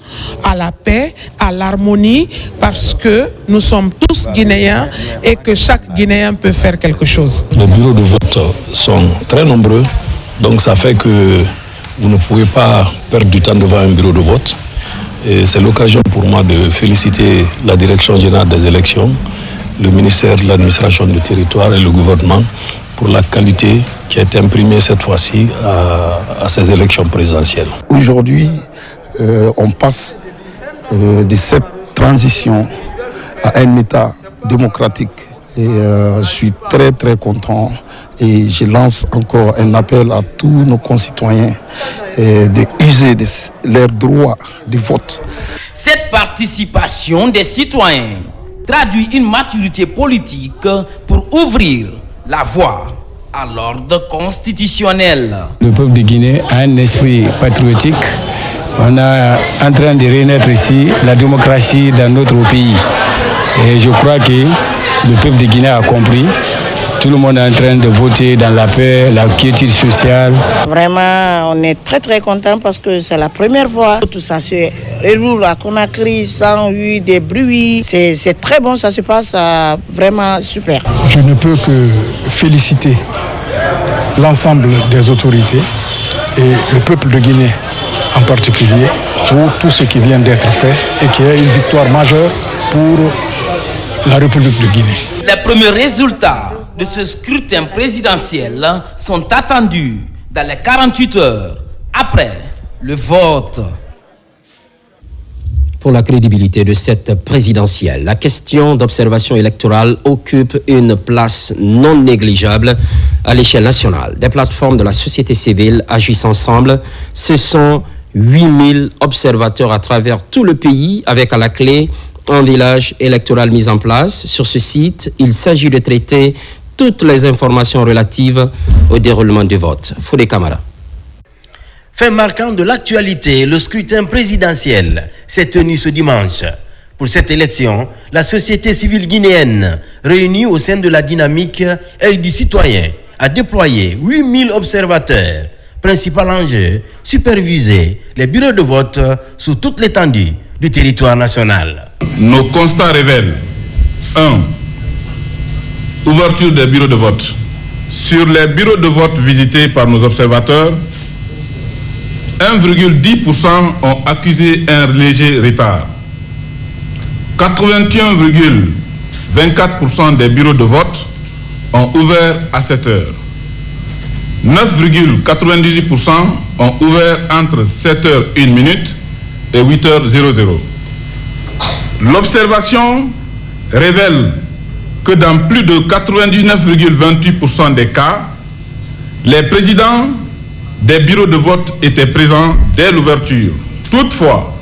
à la paix, à l'harmonie, parce que nous sommes tous Guinéens et que chaque Guinéen peut faire quelque chose. Les bureaux de vote sont très nombreux, donc ça fait que vous ne pouvez pas perdre du temps devant un bureau de vote. Et c'est l'occasion pour moi de féliciter la Direction générale des élections, le ministère de l'administration du territoire et le gouvernement pour la qualité qui a été imprimée cette fois-ci à ces élections présidentielles. Aujourd'hui, on passe de cette transition à un État démocratique. Et je suis très très content et je lance encore un appel à tous nos concitoyens d'user de leur droit de vote. Cette participation des citoyens traduit une maturité politique pour ouvrir la voie à l'ordre constitutionnel. Le peuple de Guinée a un esprit patriotique. On est en train de renaître ici la démocratie dans notre pays. Et je crois que le peuple de Guinée a compris. Tout le monde est en train de voter dans la paix, la quiétude sociale. Vraiment, on est très très content parce que c'est la première fois que tout ça se déroule à Conakry sans eu de bruit. C'est très bon, ça se passe vraiment super. Je ne peux que féliciter l'ensemble des autorités et le peuple de Guinée en particulier pour tout ce qui vient d'être fait et qui est une victoire majeure pour la République de Guinée. Les premiers résultats de ce scrutin présidentiel sont attendus dans les 48 heures après le vote. Pour la crédibilité de cette présidentielle, la question d'observation électorale occupe une place non négligeable à l'échelle nationale. Des plateformes de la société civile agissent ensemble. Ce sont 8000 observateurs à travers tout le pays, avec à la clé un village électoral mis en place. Sur ce site, il s'agit de traiter toutes les informations relatives au déroulement du vote. Foudé Camara. Fait marquant de l'actualité, le scrutin présidentiel s'est tenu ce dimanche. Pour cette élection, la société civile guinéenne, réunie au sein de la dynamique Œil du citoyen, a déployé 8000 observateurs. Principal enjeu, superviser les bureaux de vote sur toute l'étendue du territoire national. Nos constats révèlent 1. Ouverture des bureaux de vote. Sur les bureaux de vote visités par nos observateurs, 1,10% ont accusé un léger retard. 81,24% des bureaux de vote ont ouvert à 7 heures. 9,98% ont ouvert entre 7h01 et 8h00. L'observation révèle que dans plus de 99,28% des cas, les présidents des bureaux de vote étaient présents dès l'ouverture. Toutefois,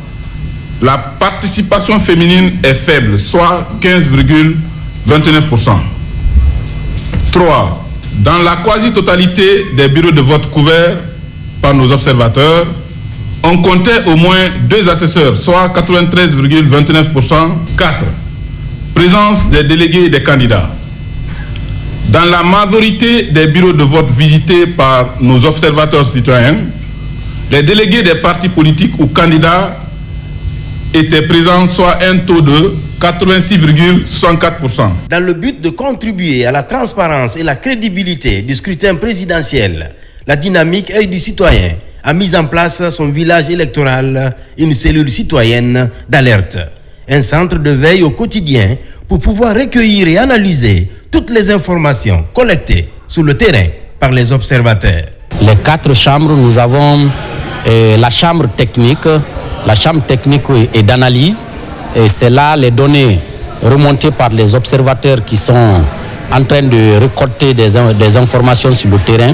la participation féminine est faible, soit 15,29%. 3. Dans la quasi-totalité des bureaux de vote couverts par nos observateurs, on comptait au moins 2 assesseurs, soit 93,29%. 4. Présence des délégués et des candidats. Dans la majorité des bureaux de vote visités par nos observateurs citoyens, les délégués des partis politiques ou candidats étaient présents, soit un taux de 86,64%. Dans le but de contribuer à la transparence et la crédibilité du scrutin présidentiel, la dynamique Œil du citoyen a mis en place son village électoral, une cellule citoyenne d'alerte, un centre de veille au quotidien pour pouvoir recueillir et analyser toutes les informations collectées sur le terrain par les observateurs. Les 4 chambres, nous avons la chambre technique et d'analyse. Et c'est là les données remontées par les observateurs qui sont en train de récolter des informations sur le terrain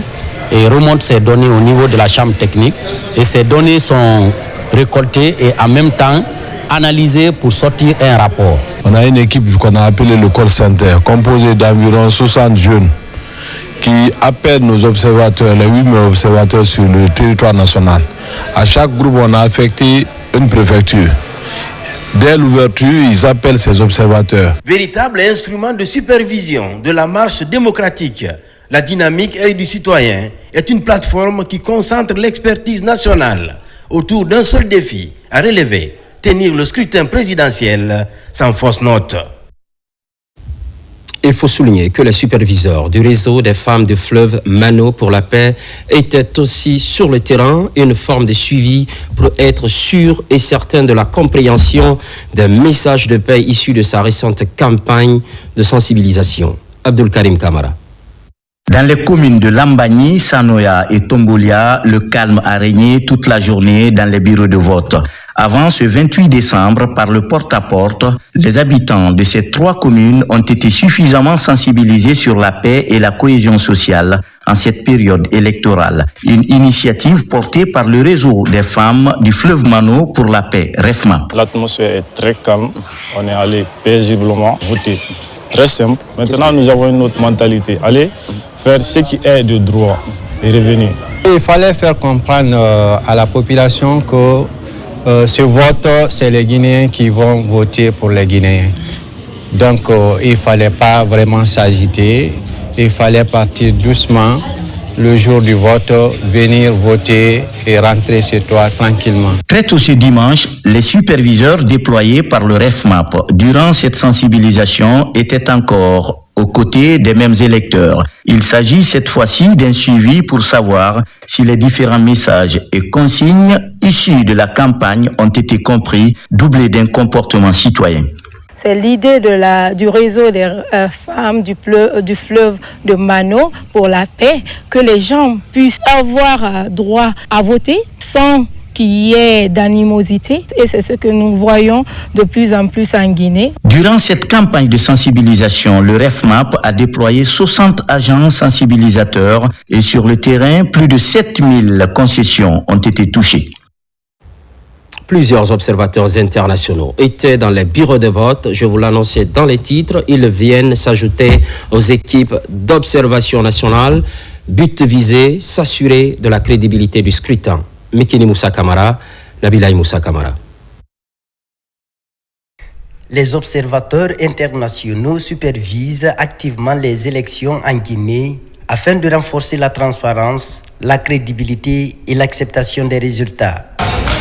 et remontent ces données au niveau de la chambre technique. Et ces données sont récoltées et en même temps analysées pour sortir un rapport. On a une équipe qu'on a appelée le call center, composée d'environ 60 jeunes qui appellent nos observateurs, les 8 observateurs sur le territoire national. À chaque groupe, on a affecté une préfecture. Dès l'ouverture, ils appellent ces observateurs. Véritable instrument de supervision de la marche démocratique, la dynamique œil du citoyen est une plateforme qui concentre l'expertise nationale autour d'un seul défi à relever, tenir le scrutin présidentiel sans fausse note. Il faut souligner que les superviseurs du réseau des femmes du fleuve Mano pour la paix étaient aussi sur le terrain, une forme de suivi pour être sûr et certain de la compréhension des messages de paix issus de sa récente campagne de sensibilisation. Abdul Karim Kamara. Dans les communes de Lambani, Sanoya et Tombolia, le calme a régné toute la journée dans les bureaux de vote. Avant ce 28 décembre, par le porte-à-porte, les habitants de ces 3 communes ont été suffisamment sensibilisés sur la paix et la cohésion sociale en cette période électorale. Une initiative portée par le réseau des femmes du fleuve Mano pour la paix, REFMAP. L'atmosphère est très calme, on est allé paisiblement voter. Très simple. Maintenant, nous avons une autre mentalité. Allez faire ce qui est de droit et revenir. Il fallait faire comprendre à la population que ce vote, c'est les Guinéens qui vont voter pour les Guinéens. Donc, il ne fallait pas vraiment s'agiter. Il fallait partir doucement le jour du vote, venir voter et rentrer chez toi tranquillement. Très tôt ce dimanche, les superviseurs déployés par le REFMAP durant cette sensibilisation étaient encore aux côtés des mêmes électeurs. Il s'agit cette fois-ci d'un suivi pour savoir si les différents messages et consignes issus de la campagne ont été compris, doublés d'un comportement citoyen. C'est l'idée du réseau des femmes du fleuve de Mano pour la paix, que les gens puissent avoir droit à voter sans qu'il y ait d'animosité. Et c'est ce que nous voyons de plus en plus en Guinée. Durant cette campagne de sensibilisation, le REFMAP a déployé 60 agents sensibilisateurs et sur le terrain, plus de 7000 concessions ont été touchées. Plusieurs observateurs internationaux étaient dans les bureaux de vote. Je vous l'annonçais dans les titres. Ils viennent s'ajouter aux équipes d'observation nationale. But visé, s'assurer de la crédibilité du scrutin. Mikini Moussa Kamara, Nabilaï Moussa Kamara. Les observateurs internationaux supervisent activement les élections en Guinée afin de renforcer la transparence, la crédibilité et l'acceptation des résultats.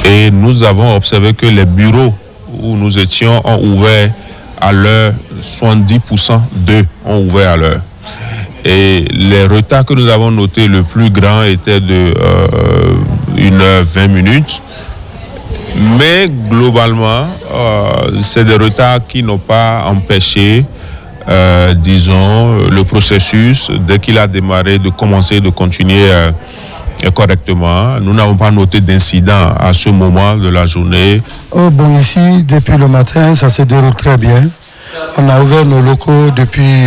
Et nous avons observé que les bureaux où nous étions ont ouvert à l'heure, 70% d'eux ont ouvert à l'heure. Et les retards que nous avons notés, le plus grand était de 1h20. Mais globalement, c'est des retards qui n'ont pas empêché, disons, le processus, dès qu'il a démarré, de commencer, de continuer correctement. Nous n'avons pas noté d'incident à ce moment de la journée. Bon, ici, depuis le matin, ça se déroule très bien. On a ouvert nos locaux depuis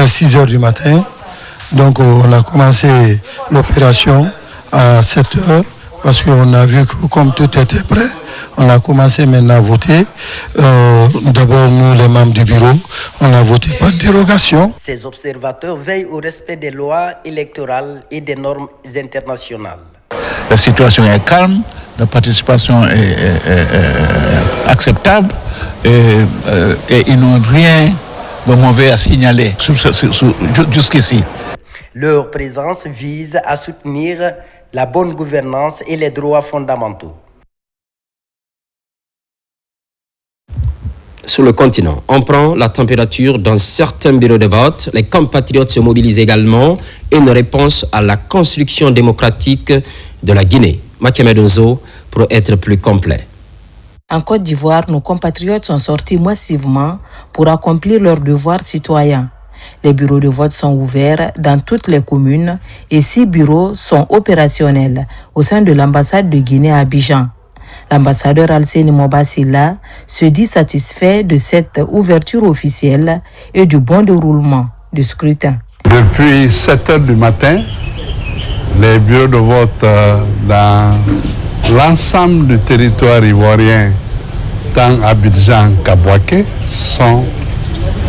6 heures du matin. Donc, on a commencé l'opération à 7 heures parce qu'on a vu que comme tout était prêt, on a commencé maintenant à voter. D'abord, nous, les membres du bureau, on a voté par dérogation. Ces observateurs veillent au respect des lois électorales et des normes internationales. La situation est calme, la participation est acceptable et ils n'ont rien de mauvais à signaler jusqu'ici. Leur présence vise à soutenir la bonne gouvernance et les droits fondamentaux. Sur le continent, on prend la température dans certains bureaux de vote. Les compatriotes se mobilisent également. Une réponse à la construction démocratique de la Guinée. Makemed Onzo pour être plus complet. En Côte d'Ivoire, nos compatriotes sont sortis massivement pour accomplir leurs devoirs citoyens. Les bureaux de vote sont ouverts dans toutes les communes et 6 bureaux sont opérationnels au sein de l'ambassade de Guinée à Abidjan. L'ambassadeur Alseni Mobasila se dit satisfait de cette ouverture officielle et du bon déroulement du scrutin. Depuis 7 heures du matin, les bureaux de vote dans l'ensemble du territoire ivoirien, tant Abidjan qu'Abouaké, sont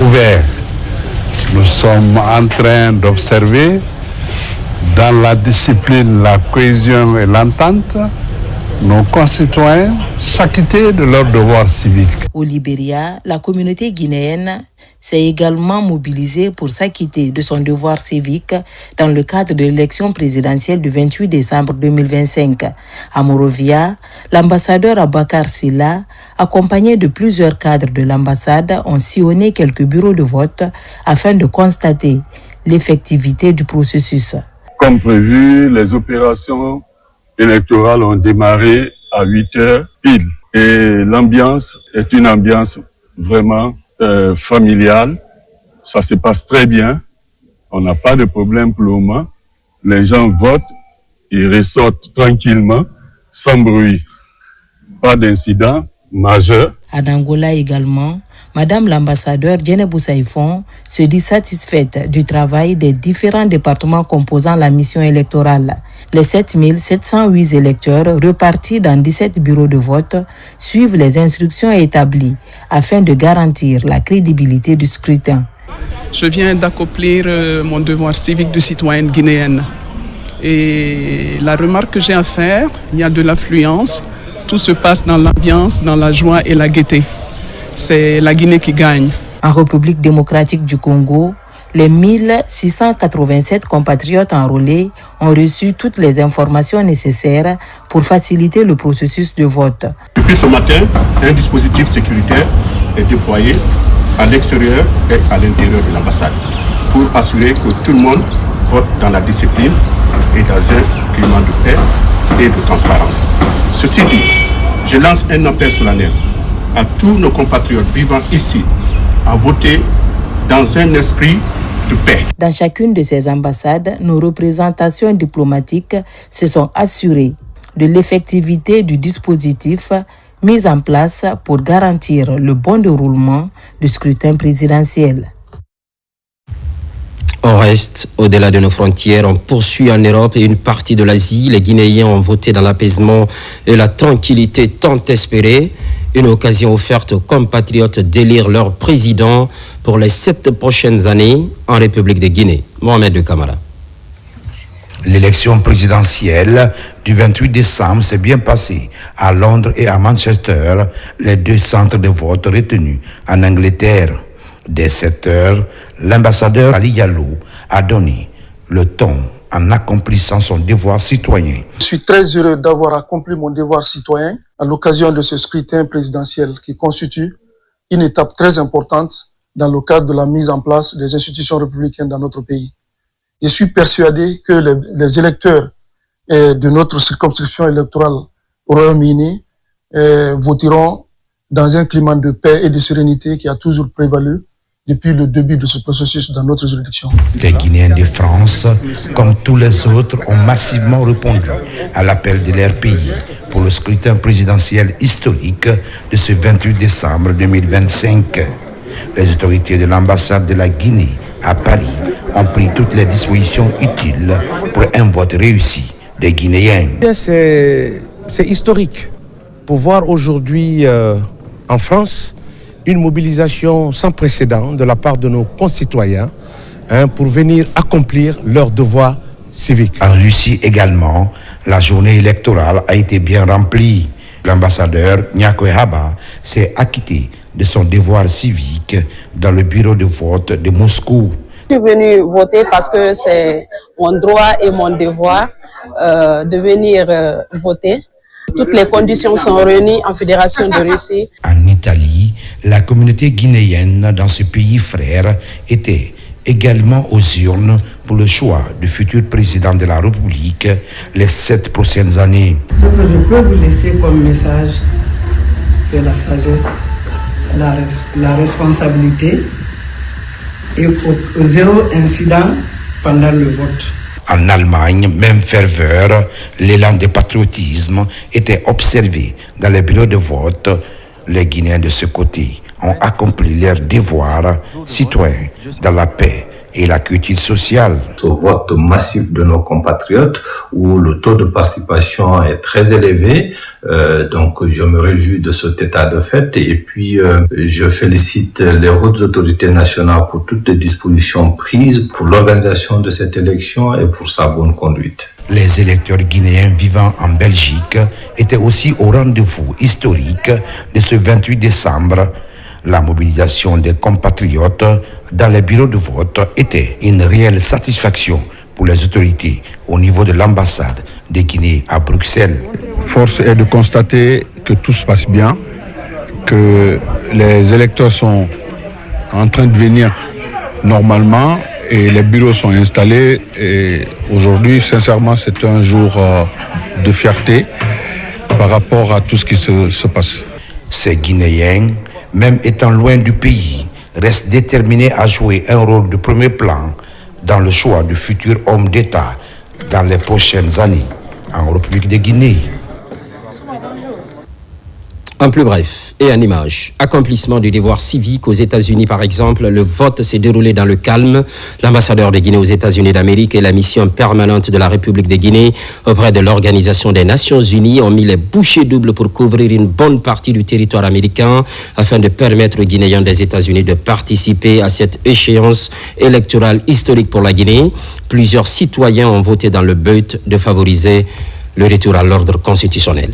ouverts. Nous sommes en train d'observer dans la discipline, la cohésion et l'entente, nos concitoyens s'acquitter de leurs devoirs civiques. Au Libéria, la communauté guinéenne s'est également mobilisée pour s'acquitter de son devoir civique dans le cadre de l'élection présidentielle du 28 décembre 2025. À Monrovia, l'ambassadeur Abakar Silla, accompagné de plusieurs cadres de l'ambassade, ont sillonné quelques bureaux de vote afin de constater l'effectivité du processus. Comme prévu, les opérations électorales ont démarré à 8 heures pile. Et l'ambiance est une ambiance vraiment familiale. Ça se passe très bien. On n'a pas de problème pour le moment. Les gens votent et ressortent tranquillement, sans bruit. Pas d'incident majeur. À Angola également, Madame l'ambassadeur Djenebou Saïfon se dit satisfaite du travail des différents départements composant la mission électorale. Les 7708 électeurs repartis dans 17 bureaux de vote suivent les instructions établies afin de garantir la crédibilité du scrutin. Je viens d'accomplir mon devoir civique de citoyenne guinéenne. Et la remarque que j'ai à faire, il y a de l'affluence. Tout se passe dans l'ambiance, dans la joie et la gaieté. C'est la Guinée qui gagne. En République démocratique du Congo, les 1687 compatriotes enrôlés ont reçu toutes les informations nécessaires pour faciliter le processus de vote. Depuis ce matin, un dispositif sécuritaire est déployé à l'extérieur et à l'intérieur de l'ambassade pour assurer que tout le monde vote dans la discipline et dans un climat de paix et de transparence. Ceci dit, je lance un appel solennel à tous nos compatriotes vivant ici à voter dans un esprit de paix. Dans chacune de ces ambassades, nos représentations diplomatiques se sont assurées de l'effectivité du dispositif mis en place pour garantir le bon déroulement du scrutin présidentiel. On reste au-delà de nos frontières, on poursuit en Europe et une partie de l'Asie. Les Guinéens ont voté dans l'apaisement et la tranquillité tant espérée. Une occasion offerte aux compatriotes d'élire leur président pour les 7 prochaines années en République de Guinée. Mohamed de Kamara. L'élection présidentielle du 28 décembre s'est bien passée à Londres et à Manchester, les 2 centres de vote retenus en Angleterre. Dès 7 heures, l'ambassadeur Ali Diallo a donné le ton en accomplissant son devoir citoyen. Je suis très heureux d'avoir accompli mon devoir citoyen à l'occasion de ce scrutin présidentiel qui constitue une étape très importante dans le cadre de la mise en place des institutions républicaines dans notre pays. Je suis persuadé que les électeurs de notre circonscription électorale au Royaume-Uni voteront dans un climat de paix et de sérénité qui a toujours prévalu depuis le début de ce processus dans notre juridiction. Les Guinéens de France, comme tous les autres, ont massivement répondu à l'appel de leur pays pour le scrutin présidentiel historique de ce 28 décembre 2025. Les autorités de l'ambassade de la Guinée à Paris ont pris toutes les dispositions utiles pour un vote réussi des Guinéens. C'est historique pour voir aujourd'hui en France une mobilisation sans précédent de la part de nos concitoyens pour venir accomplir leurs devoirs civiques. En Russie également, la journée électorale a été bien remplie. L'ambassadeur Nyako Haba s'est acquitté de son devoir civique dans le bureau de vote de Moscou. Je suis venu voter parce que c'est mon droit et mon devoir de venir voter. Toutes les conditions sont réunies en Fédération de Russie. En Italie, la communauté guinéenne dans ce pays frère était également aux urnes pour le choix du futur président de la République les 7 prochaines années. Ce que je peux vous laisser comme message, c'est la sagesse, la responsabilité et zéro incident pendant le vote. En Allemagne, même ferveur, l'élan de patriotisme était observé dans les bureaux de vote. Les Guinéens de ce côté ont accompli leur devoir citoyen dans la paix et la culture sociale. Ce vote massif de nos compatriotes où le taux de participation est très élevé, donc je me réjouis de cet état de fait et puis je félicite les hautes autorités nationales pour toutes les dispositions prises pour l'organisation de cette élection et pour sa bonne conduite. Les électeurs guinéens vivant en Belgique étaient aussi au rendez-vous historique de ce 28 décembre. La mobilisation des compatriotes dans les bureaux de vote était une réelle satisfaction pour les autorités au niveau de l'ambassade de Guinée à Bruxelles. Force est de constater que tout se passe bien, que les électeurs sont en train de venir normalement et les bureaux sont installés. Et aujourd'hui, sincèrement, c'est un jour de fierté par rapport à tout ce qui se passe. Ces Guinéens, même étant loin du pays, restent déterminés à jouer un rôle de premier plan dans le choix du futur homme d'État dans les prochaines années en République de Guinée. En plus bref et en image, accomplissement du devoir civique aux États-Unis par exemple, le vote s'est déroulé dans le calme. L'ambassadeur de Guinée aux États-Unis d'Amérique et la mission permanente de la République de Guinée auprès de l'Organisation des Nations Unies ont mis les bouchées doubles pour couvrir une bonne partie du territoire américain afin de permettre aux Guinéens des États-Unis de participer à cette échéance électorale historique pour la Guinée. Plusieurs citoyens ont voté dans le but de favoriser le retour à l'ordre constitutionnel.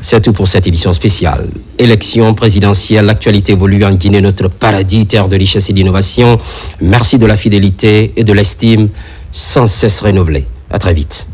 C'est tout pour cette édition spéciale. Élection présidentielle, l'actualité évolue en Guinée, notre paradis, terre de richesse et d'innovation. Merci de la fidélité et de l'estime sans cesse renouvelée. À très vite.